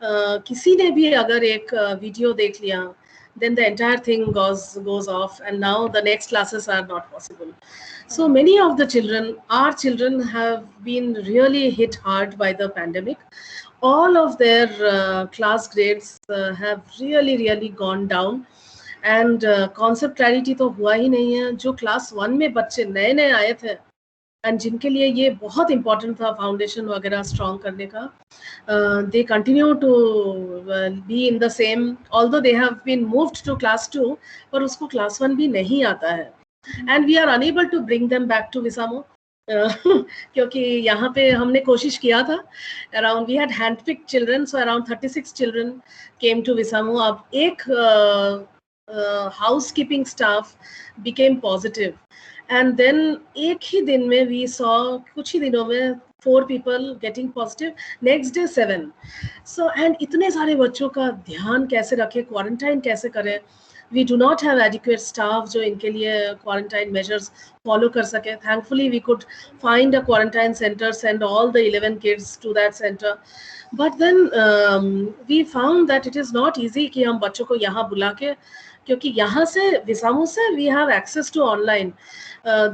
किसी ने भी अगर एक video देख लिया, then the entire thing goes off, and now the next classes are not possible. So many of the children, our children, have been really hit hard by the pandemic. All of their class grades have really gone down, and concept clarity तो हुआ ही नहीं है. जो class 1 में बच्चे नए आए थे, and जिनके लिए ये बहुत important था foundation वगैरह strong करने का, they continue to be in the same, although they have been moved to class 2, पर उसको class 1 भी नहीं आता है. And we are unable to bring them back to Visamo. क्योंकि यहाँ पे हमने कोशिश किया था, around we had handpicked children, so around 36 children came to विसामू. अब एक housekeeping staff became positive, and then एक ही दिन में वी सॉ, कुछ ही दिनों में 4 people getting positive, next day 7. So, and इतने सारे बच्चों का ध्यान कैसे रखें, क्वारंटाइन कैसे करें. We do not have adequate staff जो इनके लिए quarantine measures follow कर सके. Thankfully, we could find a quarantine center, send all the 11 kids to that center. But then we found that it is not easy कि हम बच्चों को यहाँ बुला के, क्योंकि यहाँ से विसामू से we have access to online.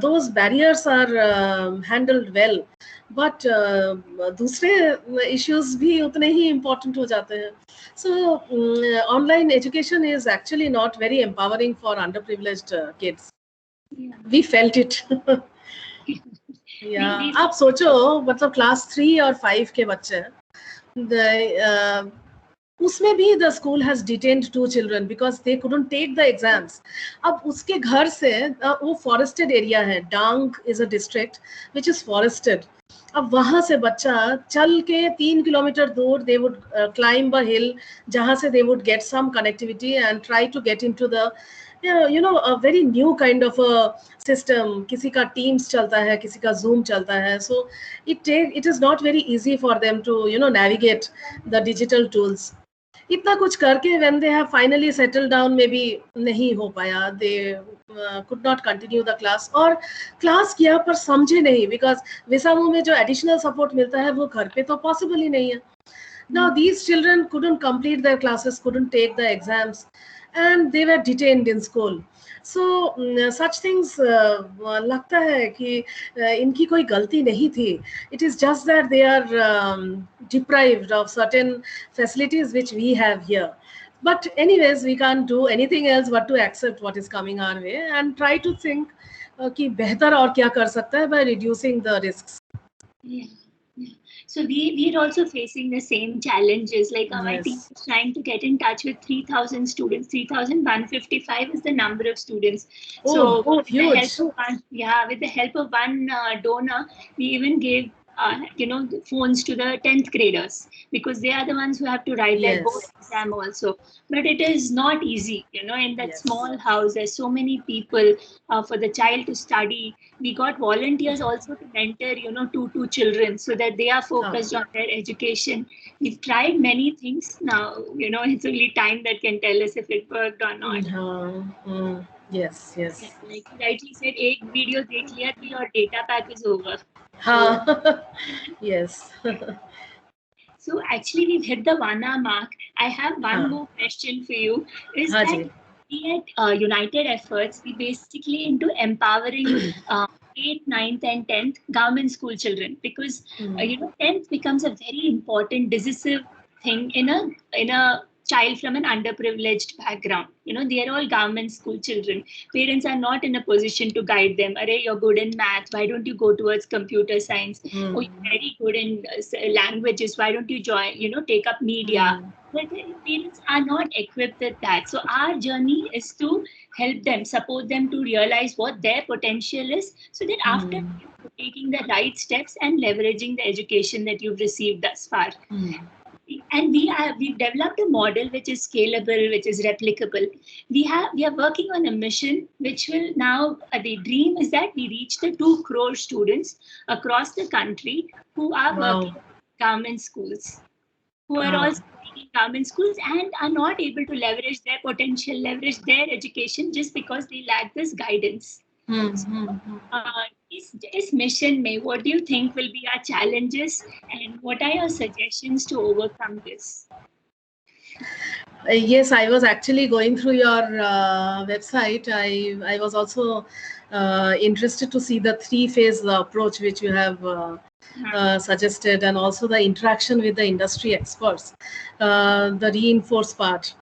Those barriers are handled well. But दूसरे issues भी उतने ही important हो जाते हैं. So online education is actually not very empowering for underprivileged kids. Yeah. We felt it. Yeah. आप सोचो, मतलब class 3 और 5 के बच्चे, उसमें भी the school has detained 2 children because they couldn't take the exams. अब उसके घर से वो forested area है, Dang is a district which is forested. अब वहाँ से बच्चा चल के 3 किलोमीटर दूर, they would climb a hill, जहाँ से they would get some connectivity and try to get into the a very new kind of a system. किसी का Teams चलता है, किसी का Zoom चलता है. So it is not very easy for them to navigate the digital tools. इतना कुछ करके when they have finally settled down, maybe नहीं हो पाया, they could not continue the class, और class किया पर समझे नहीं, because विसामू में जो additional support मिलता है वो घर पे तो possible ही नहीं है. Now these children couldn't complete their classes, couldn't take the exams, and they were detained in school. So such things लगता है कि इनकी कोई गलती नहीं थी. It is just that they are deprived of certain facilities which we have here. But anyways, we can't do anything else but to accept what is coming our way and try to think कि बेहतर और क्या कर सकता है by reducing the risks. Yeah. So we're also facing the same challenges. Like my team is trying to get in touch with 3,000 students. 3,155 is the number of students. Huge. With the help of one donor, we even gave phones to the 10th graders, because they are the ones who have to write their board exam also. But it is not easy, in that small house, there's so many people for the child to study. We got volunteers also to mentor, two children, so that they are focused on their education. We've tried many things now, it's only time that can tell us if it worked or not. Yes. Like you rightly said, एक video देख लिया तो your data pack is over. Yes. So actually we've hit the 1 hour mark. I have one more question for you. Is that we at United Efforts, we basically into empowering 8th, 9th and 10th government school children, because 10th becomes a very important decisive thing in a child from an underprivileged background. They are all government school children. Parents are not in a position to guide them. Arey, you're good in math, why don't you go towards computer science? Oh, you're very good in languages, why don't you join, take up media? But parents are not equipped with that. So our journey is to help them, support them to realize what their potential is, so that after taking the right steps and leveraging the education that you've received thus far. And we've developed a model which is scalable, which is replicable. We are working on a mission which will now, the dream is that we reach the 2 crore students across the country who are working in government schools, who are also in government schools and are not able to leverage their potential, leverage their education just because they lack this guidance. This mission, what do you think will be our challenges, and what are your suggestions to overcome this? Yes, I was actually going through your website. I was also interested to see the 3-phase approach which you have suggested, and also the interaction with the industry experts, the reinforce part.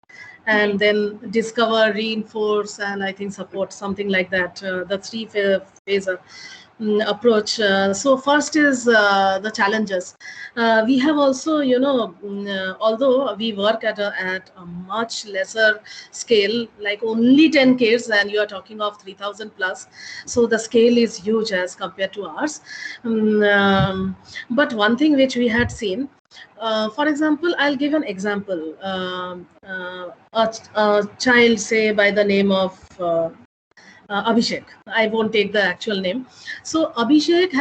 And then discover, reinforce, and I think support, something like that. The 3 phase. approach. So first is the challenges. We have also, although we work at a much lesser scale, like only 10 kids, and you are talking of 3,000 plus, so the scale is huge as compared to ours. But one thing which we had seen, for example, I'll give an example. A child, say by the name of Abhishek. I won't take the actual name. So Abhishek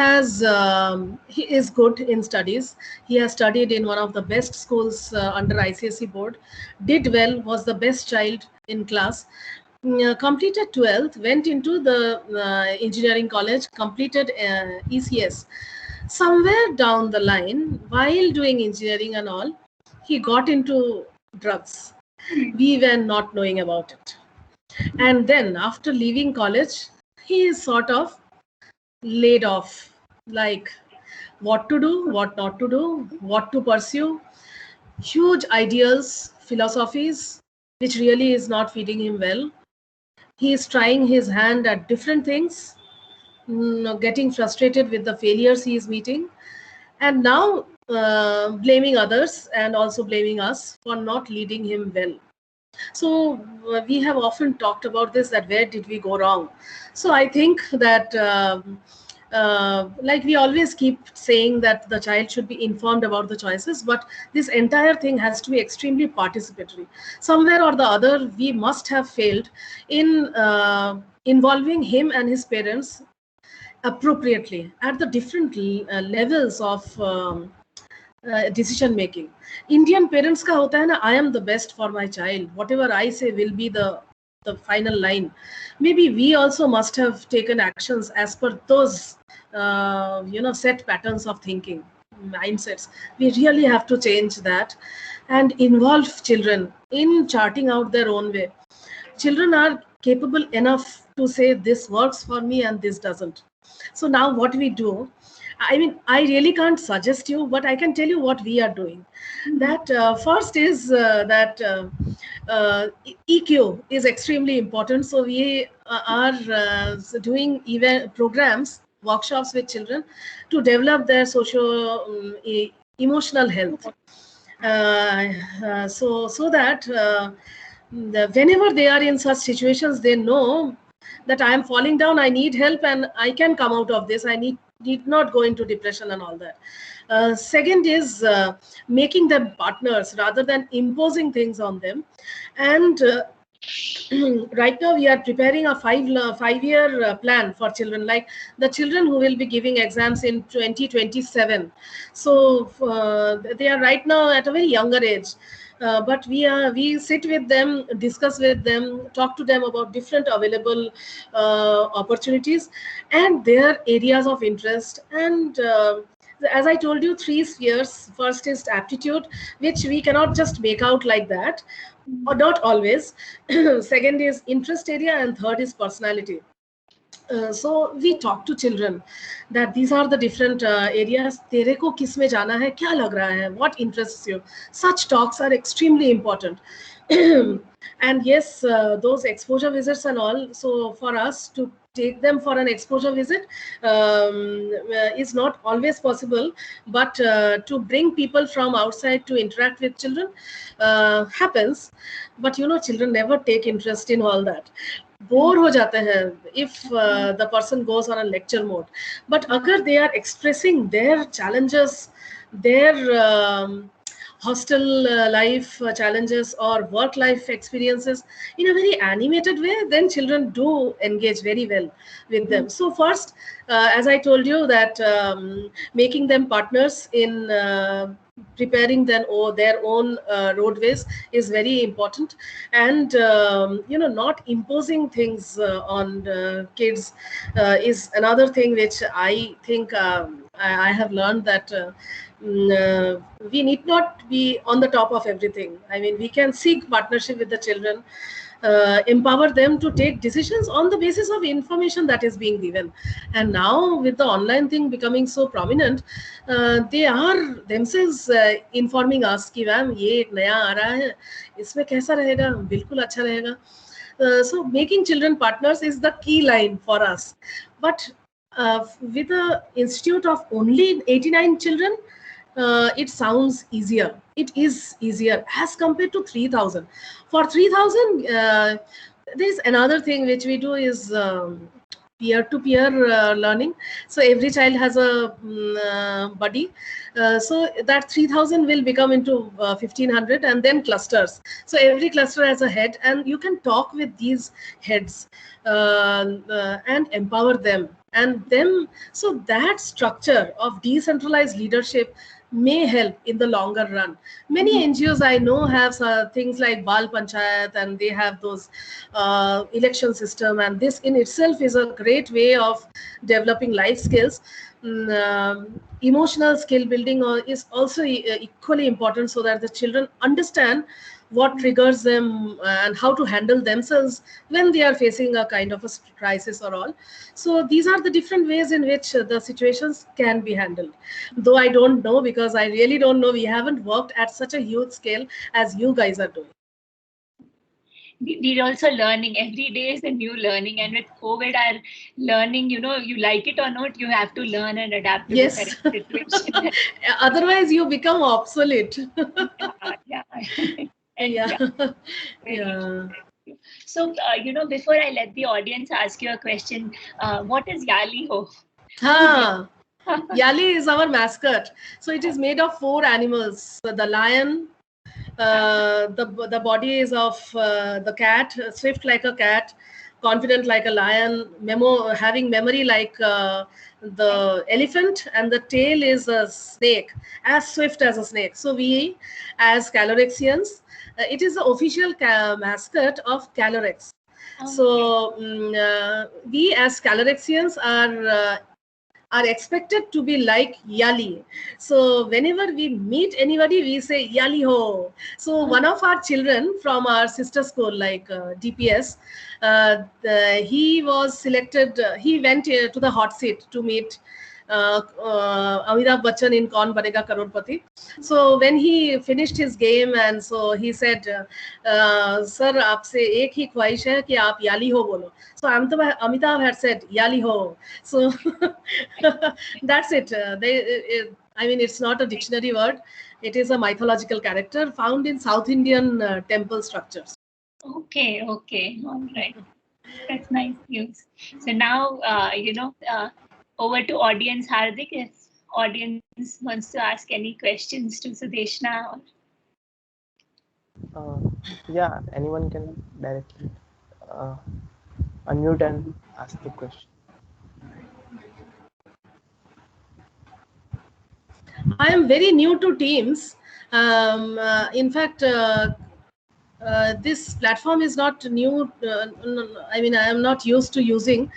he is good in studies. He has studied in one of the best schools under ICSE board, did well, was the best child in class. Completed 12th, went into the engineering college, completed ECS. Somewhere down the line, while doing engineering and all, he got into drugs. We were not knowing about it. And then after leaving college, he is sort of laid off, like what to do, what not to do, what to pursue. Huge ideals, philosophies, which really is not feeding him well. He is trying his hand at different things, getting frustrated with the failures he is meeting, and now blaming others and also blaming us for not leading him well. So we have often talked about this, that where did we go wrong? So I think that like we always keep saying that the child should be informed about the choices, but this entire thing has to be extremely participatory. Somewhere or the other, we must have failed in involving him and his parents appropriately at the different levels of decision making. Indian parents का होता है ना, I am the best for my child. Whatever I say will be the final line. Maybe we also must have taken actions as per those set patterns of thinking, mindsets. We really have to change that and involve children in charting out their own way. Children are capable enough to say this works for me and this doesn't. So now what we do, I mean, I really can't suggest you, but I can tell you what we are doing. That first is that EQ is extremely important. So we are doing event programs, workshops with children to develop their emotional health. So that whenever they are in such situations, they know that I am falling down, I need help, and I can come out of this. I need not go into depression and all that. Second is making them partners rather than imposing things on them. And right now we are preparing a five-year plan for children, like the children who will be giving exams in 2027. So they are right now at a very younger age. But we sit with them, discuss with them, talk to them about different available opportunities and their areas of interest. And as I told you, 3 spheres. First is aptitude, which we cannot just make out like that, or not always. Second is interest area, and third is personality. So we talk to children that these are the different areas. तेरे को किस में जाना है, क्या लग रहा है, what interests you. Such talks are extremely important. And yes, those exposure visits and all. So for us to take them for an exposure visit is not always possible, but to bring people from outside to interact with children happens. But children never take interest in all that. Bore हो जाते हैं if the person goes on a lecture mode. But अगर they are expressing their challenges, their hostel life challenges or work life experiences in a very animated way, then children do engage very well with them. So first, as I told you, that making them partners in preparing their own roadways is very important. And not imposing things on kids is another thing which I think I have learned, that we need not be on the top of everything. I mean, we can seek partnership with the children, empower them to take decisions on the basis of information that is being given. And now with the online thing becoming so prominent, they are themselves informing us कि ma'am ये एक नया आ रहा है, इसमें कैसा रहेगा, बिल्कुल अच्छा रहेगा. So making children partners is the key line for us. But with a institute of only 89 children, it sounds easier. It is easier as compared to 3,000. For 3,000, there is another thing which we do is peer-to-peer learning. So every child has a buddy. So that 3,000 will become into 1,500 and then clusters. So every cluster has a head, and you can talk with these heads and empower them. And them, so that structure of decentralized leadership may help in the longer run. Many NGOs I know have things like Bal Panchayat, and they have those election system, and this in itself is a great way of developing life skills. Emotional skill building is also equally important, so that the children understand what triggers them and how to handle themselves when they are facing a kind of a crisis or all. So these are the different ways in which the situations can be handled. Though I don't know, because I really don't know. We haven't worked at such a huge scale as you guys are doing. We're also learning. Every day is a new learning, and with COVID, our learning, you like it or not, you have to learn and adapt to Yes. the current situation. Otherwise, you become obsolete. Yeah. Yeah. Very Yeah. true. So, before I let the audience ask you a question, what is Yali Ho? Yali is our mascot. So it is made of 4 animals. The lion, the body is of the cat, swift like a cat, confident like a lion, having memory like the elephant, and the tail is a snake, as swift as a snake. So we, as Calorexians, it is the official mascot of Calorex. So we as Calorexians are expected to be like Yali. So whenever we meet anybody, we say Yali ho. So one of our children from our sister school, like DPS, he was selected. He went to the hot seat to meet Amitabh Bachchan in Kaun Banega Crorepati. So when he finished his game, and so he said, "Sir, आपसे एक ही ख्वाहिश है कि आप याली हो बोलो." So Amitabh had said Yali ho. So that's it. I mean, it's not a dictionary word. It is a mythological character found in South Indian temple structures. Okay, all right. That's nice news. So now, over to audience Hardik. If audience wants to ask any questions to Sudeshna. Yeah, anyone can directly unmute and ask the question. I am very new to Teams. In fact, this platform is not new. I mean, I am not used to using.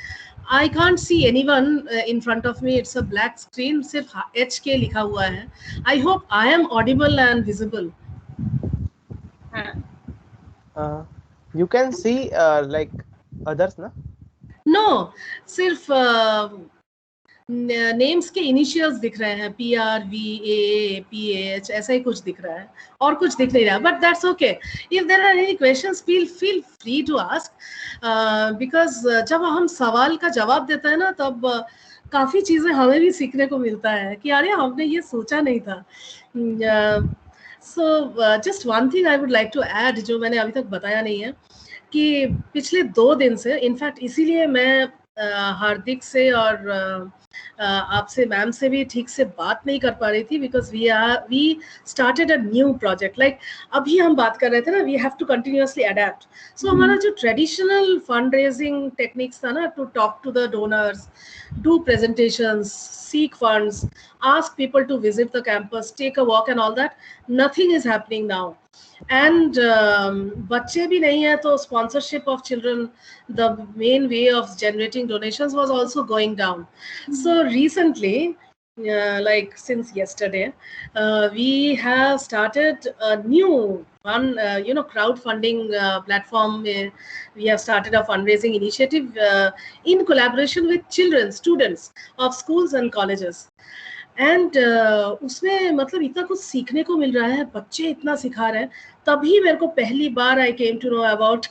I can't see anyone in front of me. It's a black screen. सिर्फ HK लिखा हुआ है. I hope I am audible and visible. You can see like others, na? No, सिर्फ names के initials दिख रहे हैं, PRVA PH, ऐसा ही कुछ दिख रहा है, और कुछ दिख नहीं रहा. But that's okay. If there are any questions, feel free to ask, because जब हम सवाल का जवाब देते हैं ना, तब काफी चीजें हमें भी सीखने को मिलता है कि अरे हमने ये सोचा नहीं था. So just one thing I would like to add, जो मैंने अभी तक बताया नहीं है, कि पिछले 2 दिन से, इनफैक्ट इसीलिए मैं हार्दिक से और आपसे मैम से भी ठीक से बात नहीं कर पा रही थी, because we started a new project. Like अभी हम बात कर रहे थे ना, we have to continuously adapt. So हमारा जो ट्रेडिशनल फंड रेजिंग टेक्निक्स था ना, to talk to the donors, do presentations, seek funds, ask people to visit the campus, take a walk and all that, nothing is happening now. And बच्चे भी नहीं है, तो sponsorship of children, the main way of generating donations, was also going down. So recently, like since yesterday, we have started a new one, crowdfunding platform. We have started a fundraising initiative in collaboration with students of schools and colleges. And उसमें मतलब इतना कुछ सीखने को मिल रहा है, बच्चे इतना सिखा रहे हैं. तभी मेरे को पहली बार I came to know about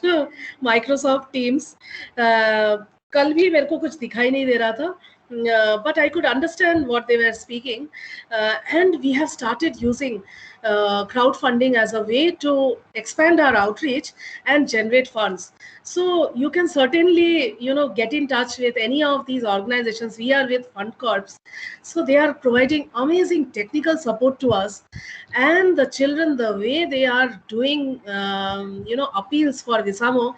Microsoft Teams. कल भी मेरे को कुछ दिखाई नहीं दे रहा था, but I could understand what they were speaking. And we have started using crowdfunding as a way to expand our outreach and generate funds. So you can certainly, get in touch with any of these organizations. We are with Fund Corps. So they are providing amazing technical support to us. And the children, the way they are doing, appeals for Visamo,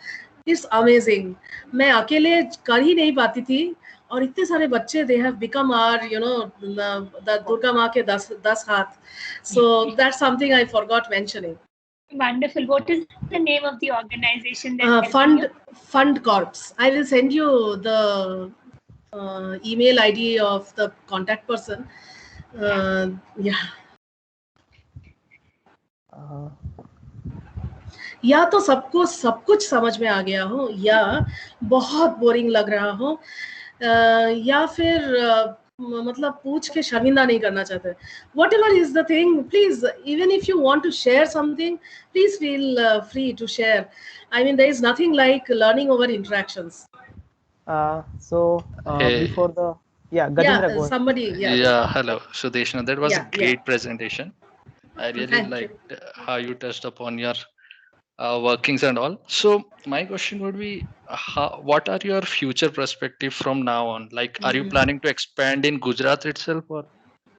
is amazing. मैं अकेले कर ही नहीं पाती थी, और इतने सारे बच्चे, they have become our, the Durga Ma के 10 हाथ. So that's something I forgot mentioning. Wonderful. What is the name of the organization that Fund Corps. I will send you the email ID of the contact person. Yeah. या तो सबको सब कुछ समझ में आ गया हो, या बहुत बोरिंग लग रहा हो, या फिर मतलब पूछ के शर्मिंदा नहीं करना चाहते. Whatever is the thing, please, even if you want to share something, please feel free to share. I mean, there is nothing like learning over interactions. Before the Gajendra, somebody. Hello, Sudeshna. That was a great presentation. I really liked how you touched upon your workings and all. So my question would be, what are your future perspective from now on? Like, are you planning to expand in Gujarat itself, or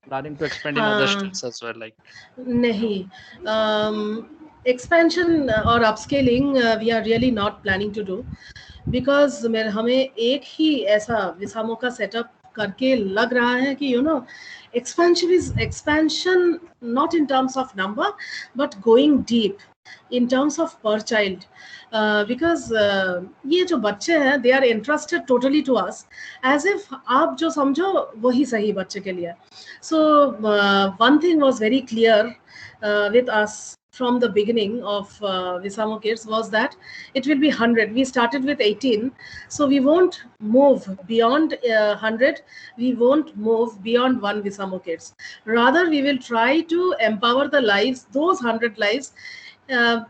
planning to expand in other states as well? Like, nahi. Expansion or upscaling, we are really not planning to do, because हमें एक ही ऐसा विसामो का setup करके लग रहा है कि expansion not in terms of number, but going deep in terms of per child, because ये जो बच्चे हैं, they are entrusted totally to us, as if आप जो समझो वही सही बच्चे के लिए. So one thing was very clear with us from the beginning of Visamo Kids was that it will be 100. We started with 18, so we won't move beyond 100. We won't move beyond one Visamo Kids. Rather, we will try to empower the lives, those 100 lives,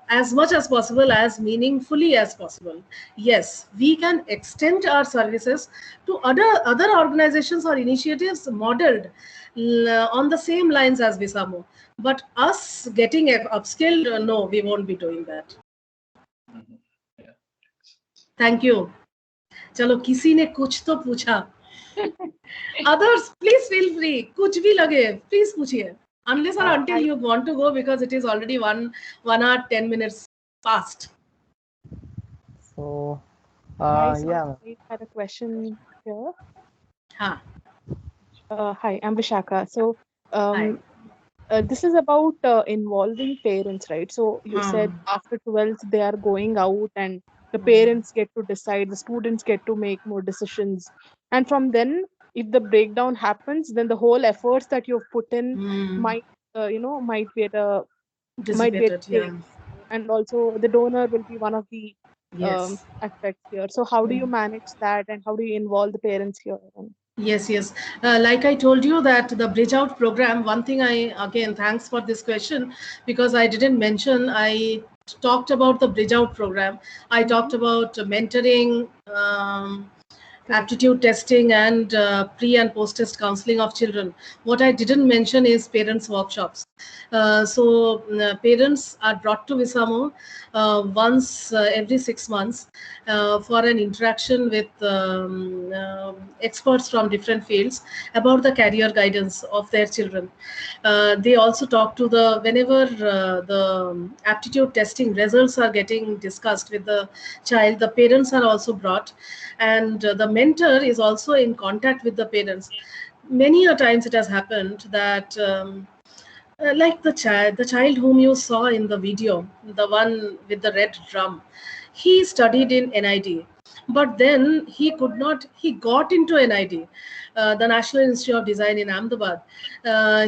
as much as possible, as meaningfully as possible. Yes, we can extend our services to other organizations or initiatives modeled on the same lines as Visamo. But us getting upskilled, no, we won't be doing that. Thank you. चलो, किसी ने कुछ तो पूछा. Others, please feel free. कुछ भी लगे, please पूछिए. Unless or until you want to go, because it is already 1 hour 10 minutes past. So, I had a question here. Hi, I'm Vishaka. So, hi. This is about involving parents, right? So you said after 12th they are going out, and the parents get to decide, the students get to make more decisions, and from then, if the breakdown happens, then the whole efforts that you've put in might be at a Dissipated, and also the donor will be one of the aspects here. So how do you manage that, and how do you involve the parents here? Yes. Like I told you that the Bridge Out program, one thing thanks for this question, because I didn't mention, I talked about the Bridge Out program. I talked about mentoring, aptitude testing, and pre and post test counseling of children. What I didn't mention is parents workshops. So parents are brought to Visamo once every 6 months for an interaction with experts from different fields about the career guidance of their children. They also talk to whenever the aptitude testing results are getting discussed with the child, the parents are also brought, and the mentor is also in contact with the parents. Many a times it has happened that like the child whom you saw in the video, the one with the red drum, he studied in NID, but then he got into NID, the National Institute of Design in Ahmedabad.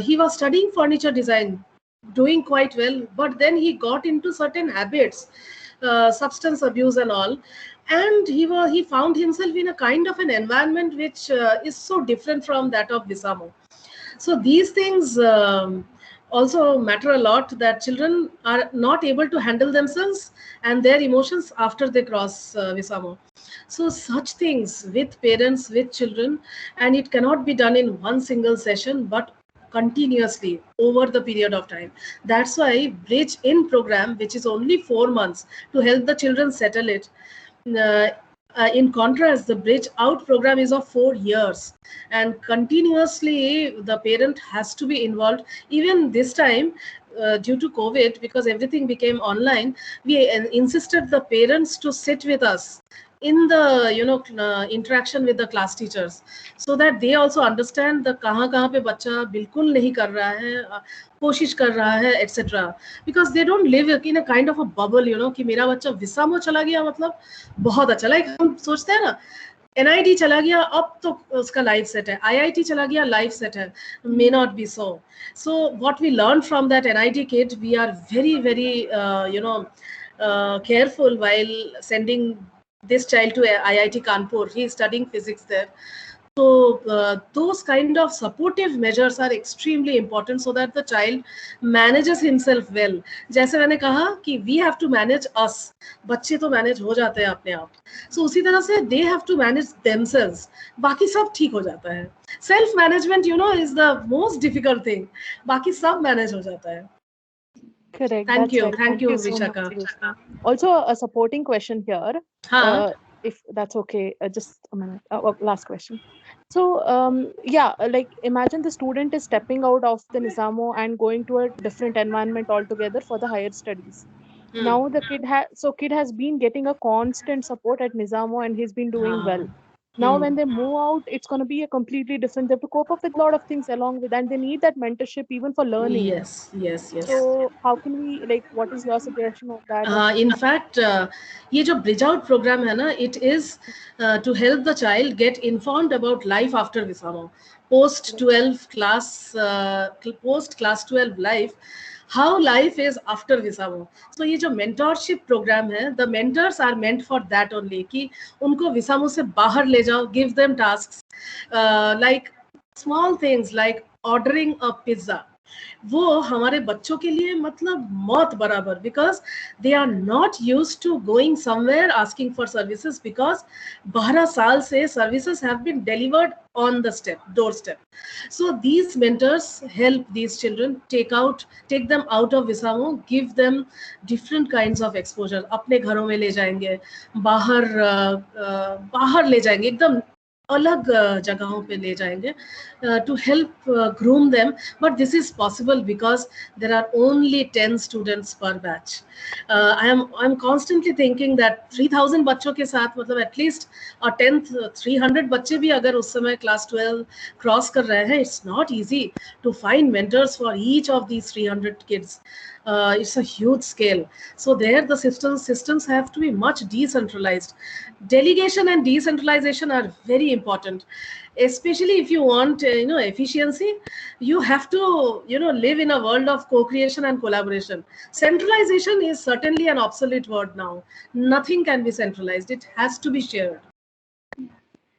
He was studying furniture design, doing quite well, but then he got into certain habits, substance abuse and all, and he found himself in a kind of an environment which is so different from that of Visamo. So these things also matter a lot, that children are not able to handle themselves and their emotions after they cross Visamo. So such things with parents, with children, and it cannot be done in one single session, but continuously over the period of time. That's why Bridge In program, which is only 4 months to help the children settle it, in contrast, the Bridge Out program is of 4 years, and continuously the parent has to be involved. Even this time, due to COVID, because everything became online, we insisted the parents to sit with us in the interaction with the class teachers, so that they also understand the कहाँ पे बच्चा बिल्कुल नहीं कर रहा है, कोशिश कर रहा है, etc. Because they don't live in a kind of a bubble, कि मेरा बच्चा विसामो चला गया मतलब बहुत अच्छा, लाइक हम सोचते हैं ना NIT चला गया अब तो उसका लाइफ सेट है, IIT चला गया लाइफ सेट है, may not be so. So what we learned from that NIT kid, we are very careful while sending this child to IIT Kanpur. He is studying physics there. So those kind of supportive measures are extremely important, so that the child manages himself well. जैसे मैंने कहा कि we have to manage us, बच्चे तो manage हो जाते हैं अपने आप. So उसी तरह से they have to manage themselves. बाकी सब ठीक हो जाता है. Self management, is the most difficult thing. बाकी सब manage हो जाता है. Correct. Thank you. Right. Thank you, so Vishaka. much. Also, a supporting question here. If that's okay, just a minute. Last question. So, like imagine the student is stepping out of the Nizamo and going to a different environment altogether for the higher studies. Now the kid has been getting a constant support at Nizamo and he's been doing well. Now when they move out, it's going to be a completely different. They have to cope up with a lot of things along with, and they need that mentorship even for learning. Yes. So how can we, what is your suggestion of that? In fact, ये जो Bridge Out program है ना, it is to help the child get informed about life after Visamo, post 12 class 12 life, how life is after Visamo. So ये जो mentorship program है, the mentors are meant for that only, कि उनको Visamo से बाहर ले जाओ, give them tasks, like small things like ordering a pizza. वो हमारे बच्चों के लिए मतलब मौत बराबर, because they are not used to going somewhere asking for services, because 12 साल से services have been delivered on the doorstep. So these mentors help these children take them out of Visamo, give them different kinds of exposure. अपने घरों में ले जाएंगे, बाहर ले जाएंगे, एकदम अलग जगहों पे ले जाएंगे, to help groom them. But this is possible because there are only 10 students per batch. I'm constantly thinking that 3000 बच्चों के साथ मतलब at least a 300 बच्चे भी अगर उस समय class 12 cross कर रहे हैं, it's not easy to find mentors for each of these 300 kids. It's a huge scale. So there the systems have to be much decentralized. Delegation and decentralization are very important, especially if you want efficiency. You have to live in a world of co-creation and collaboration. Centralization is certainly an obsolete word now. Nothing can be centralized. It has to be shared.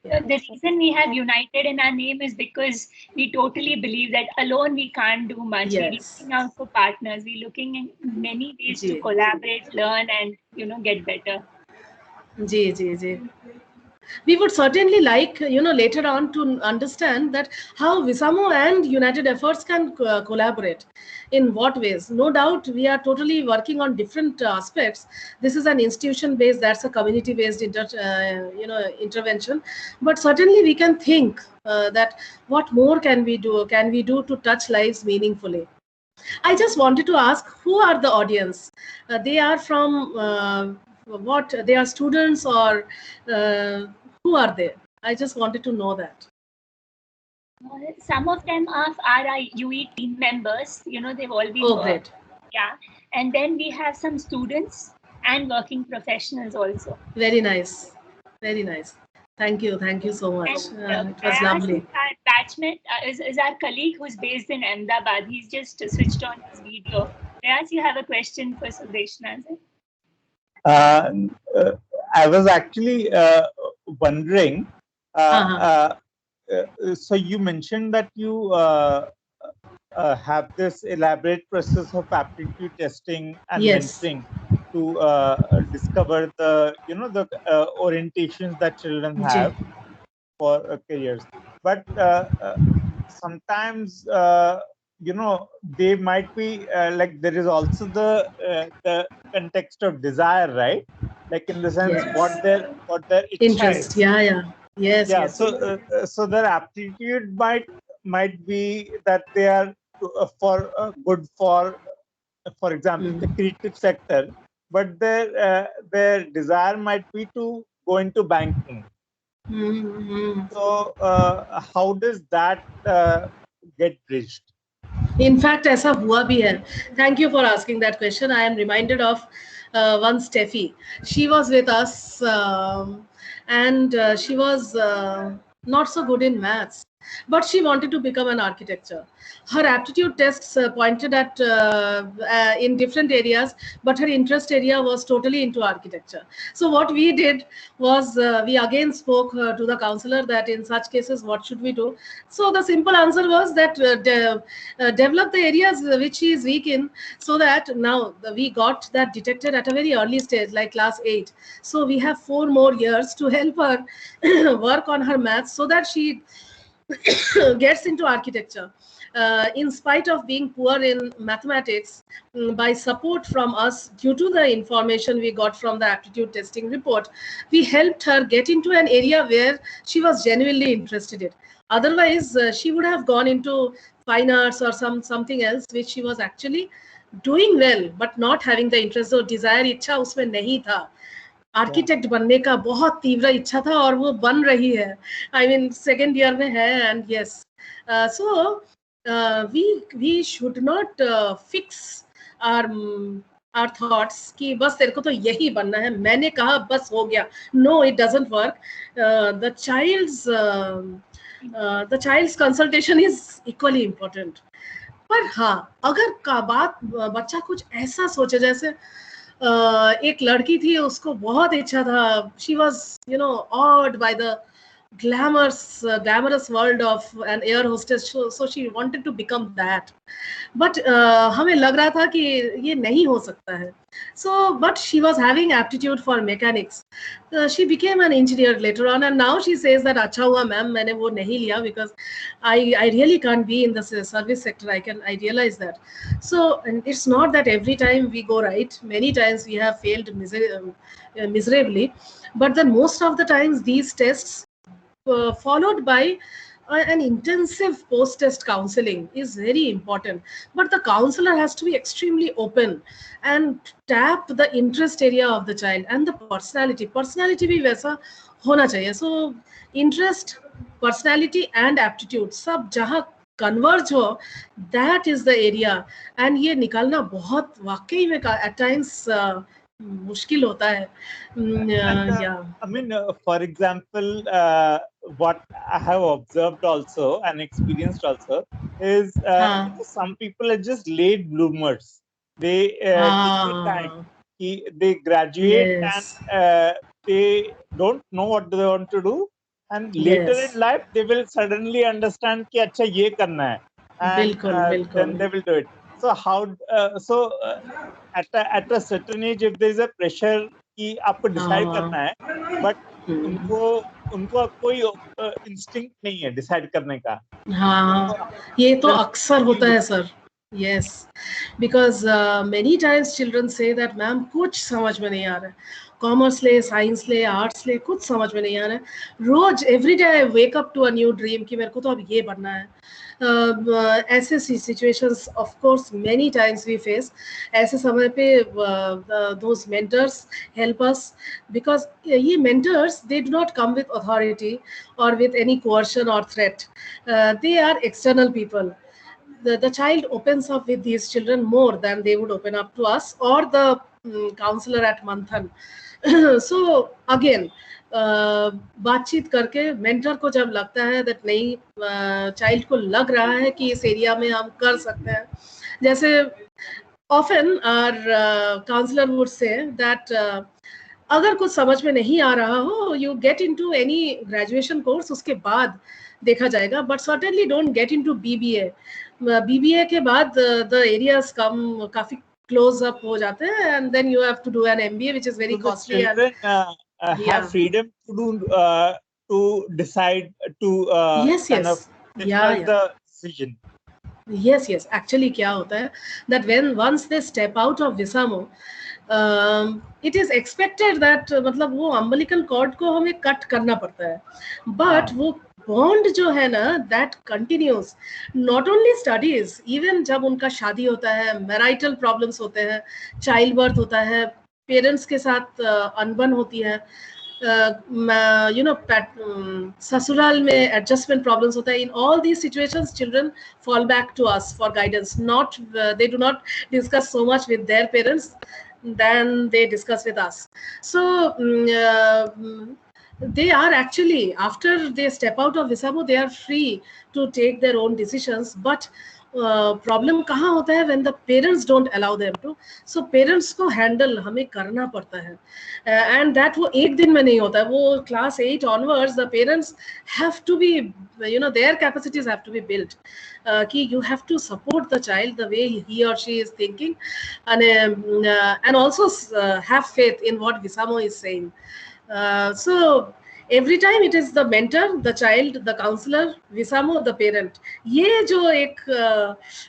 The reason we have United in our name is because we totally believe that alone we can't do much. Yes. We're looking out for partners. We're looking in many ways to collaborate, learn, and get better. Ji. We would certainly like later on to understand that how Visamo and United Efforts can collaborate. In what ways? No doubt we are totally working on different aspects. This is an institution based, that's a community based intervention, but certainly we can think that what more can we do to touch lives meaningfully. I just wanted to ask, who are the audience? They are from what? They are students or who are they? I just wanted to know that. Some of them are our UE team members. They've all been. Oh, great. Yeah, and then we have some students and working professionals also. Very nice. Thank you so much. And, it was lovely. Our batchmate is our colleague who's based in Ahmedabad. He's just switched on his video. Prayas, you have a question for Sudeshna? I was actually wondering, so you mentioned that you have this elaborate process of aptitude testing and Yes. mentoring to discover the the orientations that children have for careers. But sometimes they might be like there is also the context of desire, right? Like in the sense what their ichha interest. is. Yeah. Yes. Yeah. Yes. So their aptitude might be that they are for good for example the creative sector, but their desire might be to go into banking. So how does that get bridged? In fact, ऐसा हुआ भी है. Thank you for asking that question. I am reminded of one Steffi. She was with us, and she was not so good in maths, but she wanted to become an architecture. Her aptitude tests pointed at in different areas, but her interest area was totally into architecture. So what we did was we again spoke to the counselor that in such cases what should we do. So the simple answer was that develop the areas which she is weak in, so that now we got that detected at a very early stage, like class 8. So we have 4 more years to help her work on her maths so that she gets into architecture. In spite of being poor in mathematics, by support from us due to the information we got from the aptitude testing report, we helped her get into an area where she was genuinely interested in. Otherwise, she would have gone into fine arts or something else which she was actually doing well but not having the interest or desire. इच्छा उसमें नहीं था. Architect बनने का बहुत तीव्र इच्छा था और वो बन रही है. आई मीन सेकेंड ईयर में है. And yes, so we should not fix our thoughts कि बस तेरे को तो यही बनना है, मैंने कहा बस हो गया. No, it doesn't work. The child's consultation is equally important. पर हाँ, अगर का बात बच्चा कुछ ऐसा सोचे, जैसे एक लड़की थी, उसको बहुत इच्छा था, she was awed by the glamorous world of an air hostess, so she wanted to become that, but हमें लग रहा था कि ये नहीं हो सकता है. So but she was having aptitude for mechanics. She became an engineer later on, and now she says that अच्छा हुआ मैम मैंने वो नहीं लिया, because I really can't be in the service sector. I realize that. So, and it's not that every time we go right. Many times we have failed miserably, but then most of the times these tests followed by an intensive post-test counseling is very important. But the counselor has to be extremely open and tap the interest area of the child and the personality. Personality भी वैसा होना चाहिए. So interest, personality and aptitude सब जहाँ converge हो, that is the area. And ये निकालना बहुत वाकई में at times मुश्किल होता है. Yeah. I mean, for example, what I have observed also and experienced also is some people are just late bloomers. They take time. They graduate and they don't know what they want to do, and later in life they will suddenly understand कि अच्छा ये करना है, and then they will do it. So how at a certain age, if there is a pressure कि आपको decide करना है, but उनको कोई इंस्टिंक्ट नहीं है डिसाइड करने का. हाँ, ये तो अक्सर होता है sir. Yes, because many times children say that ma'am कुछ समझ में नहीं आ रहा है, कॉमर्स ले, साइंस ले, आर्ट्स ले, कुछ समझ में नहीं आ रहा है. रोज every day I wake up to a new dream कि मेरे को तो अब ये बनना है. ऐसे situations of course many times we face. ऐसे समय पे those mentors help us, because ये mentors, they do not come with authority or with any coercion or threat. They are external people. The child opens up with these children more than they would open up to us or the counselor at Manthan. So again, बातचीत करके mentor को जब लगता है that नहीं, child को लग रहा है कि इस एरिया में हम कर सकते हैं. जैसे often our counselor would say that अगर कुछ समझ में नहीं आ रहा हो, you get into any graduation course, उसके बाद देखा जाएगा, but certainly don't get into BBA. BBA के बाद the areas come काफी close up हो जाते हैं, and then you have to do an MBA, which is very So costly. Children Yeah. have freedom to do to decide to Yes, kind yes. of discuss the decision. Yes, yes. Actually, क्या होता है that when once they step out of Visamo, it is expected that मतलब वो umbilical cord को हमें cut करना पड़ता है, but वो bond जो है ना that continues. Not only studies, even जब उनका शादी होता है, marital problems होते हैं, childbirth होता है, parents के साथ अनबन होती है, ससुराल में एडजस्टमेंट प्रॉब्लम्स होता है. In all these situations children fall back to us for guidance. Not they do not discuss so much with their parents than they discuss with us. So they are actually, after they step out of Visamo, they are free to take their own decisions, but problem कहाँ होता है when the parents don't allow them to. So parents को handle हमें करना पड़ता है, and that वो एक दिन में नहीं होता है. वो class 8 onwards the parents have to be, their capacities have to be built. कि you have to support the child the way he or she is thinking, and also have faith in what Visamo is saying. So every time it is the mentor, the child, the counselor, Visamo, the parent. ये जो एक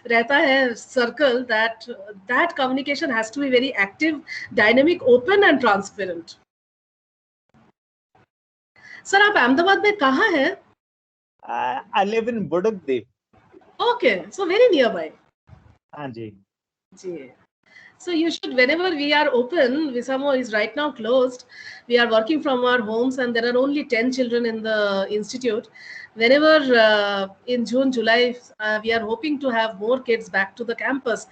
रहता है circle, that communication has to be very active, dynamic, open and transparent. Sir, आप अहमदाबाद में कहाँ हैं? I live in Budakdev. Okay, so very nearby. हाँ जी. जी. So you should, whenever we are open, Visamo is right now closed. We are working from our homes and there are only 10 children in the institute. Whenever in June, July, we are hoping to have more kids back to the campus.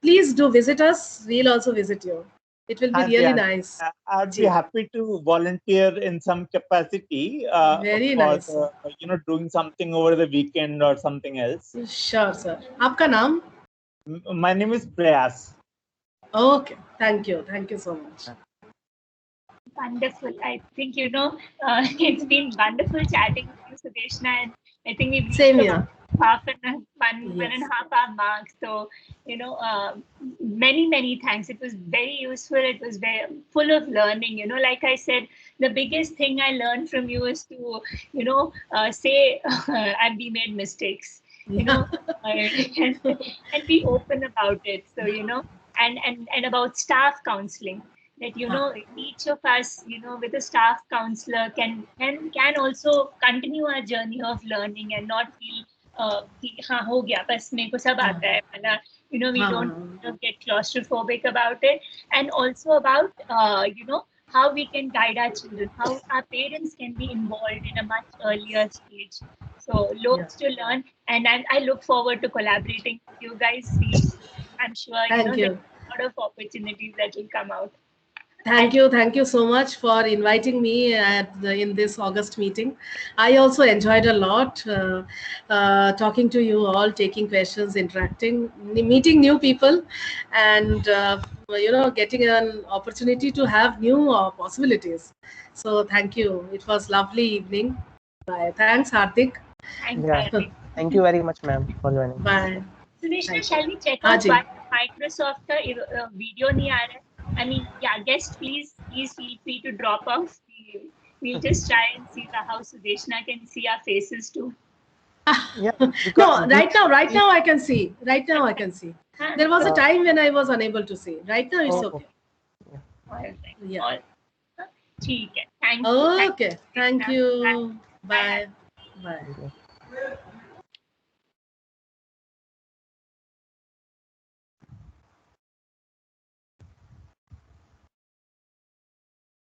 Please do visit us. We'll also visit you. It will be really nice. I'd be happy to volunteer in some capacity. Very nice. Doing something over the weekend or something else. Sure, sir. Aapka naam? My name is Prayas. Okay, thank you so much. Wonderful. I think it's been wonderful chatting with you, Sudeshna, and I think we've reached one and a half hour mark. So many thanks. It was very useful. It was very full of learning. Like I said, the biggest thing I learned from you is to say we made mistakes. And be open about it. So and about staff counseling, that each of us with a staff counselor can also continue our journey of learning and not feel हाँ हो गया बस मेरे को सब आता है वाला, we don't get claustrophobic about it. And also about how we can guide our children, how our parents can be involved in a much earlier stage. So loads to learn, and I look forward to collaborating with you guys. I'm sure there's a lot of opportunities that will come out. Thank you so much for inviting me in this August meeting. I also enjoyed a lot talking to you all, taking questions, interacting, meeting new people, and getting an opportunity to have new possibilities. So thank you. It was lovely evening. Bye. Thanks, Hardik. Thank you very much, ma'am, for joining. Bye. Sudeshna, shall we check out why Microsoft video nahi aa raha? I mean, guests, please feel free to drop off. We'll just try and see how Sudeshna can see our faces too. No, right now I can see. Right now I can see. There was a time when I was unable to see. Right now it's okay. Yeah. ठीक है. Thank you. Okay. Thank you. Bye. Bye.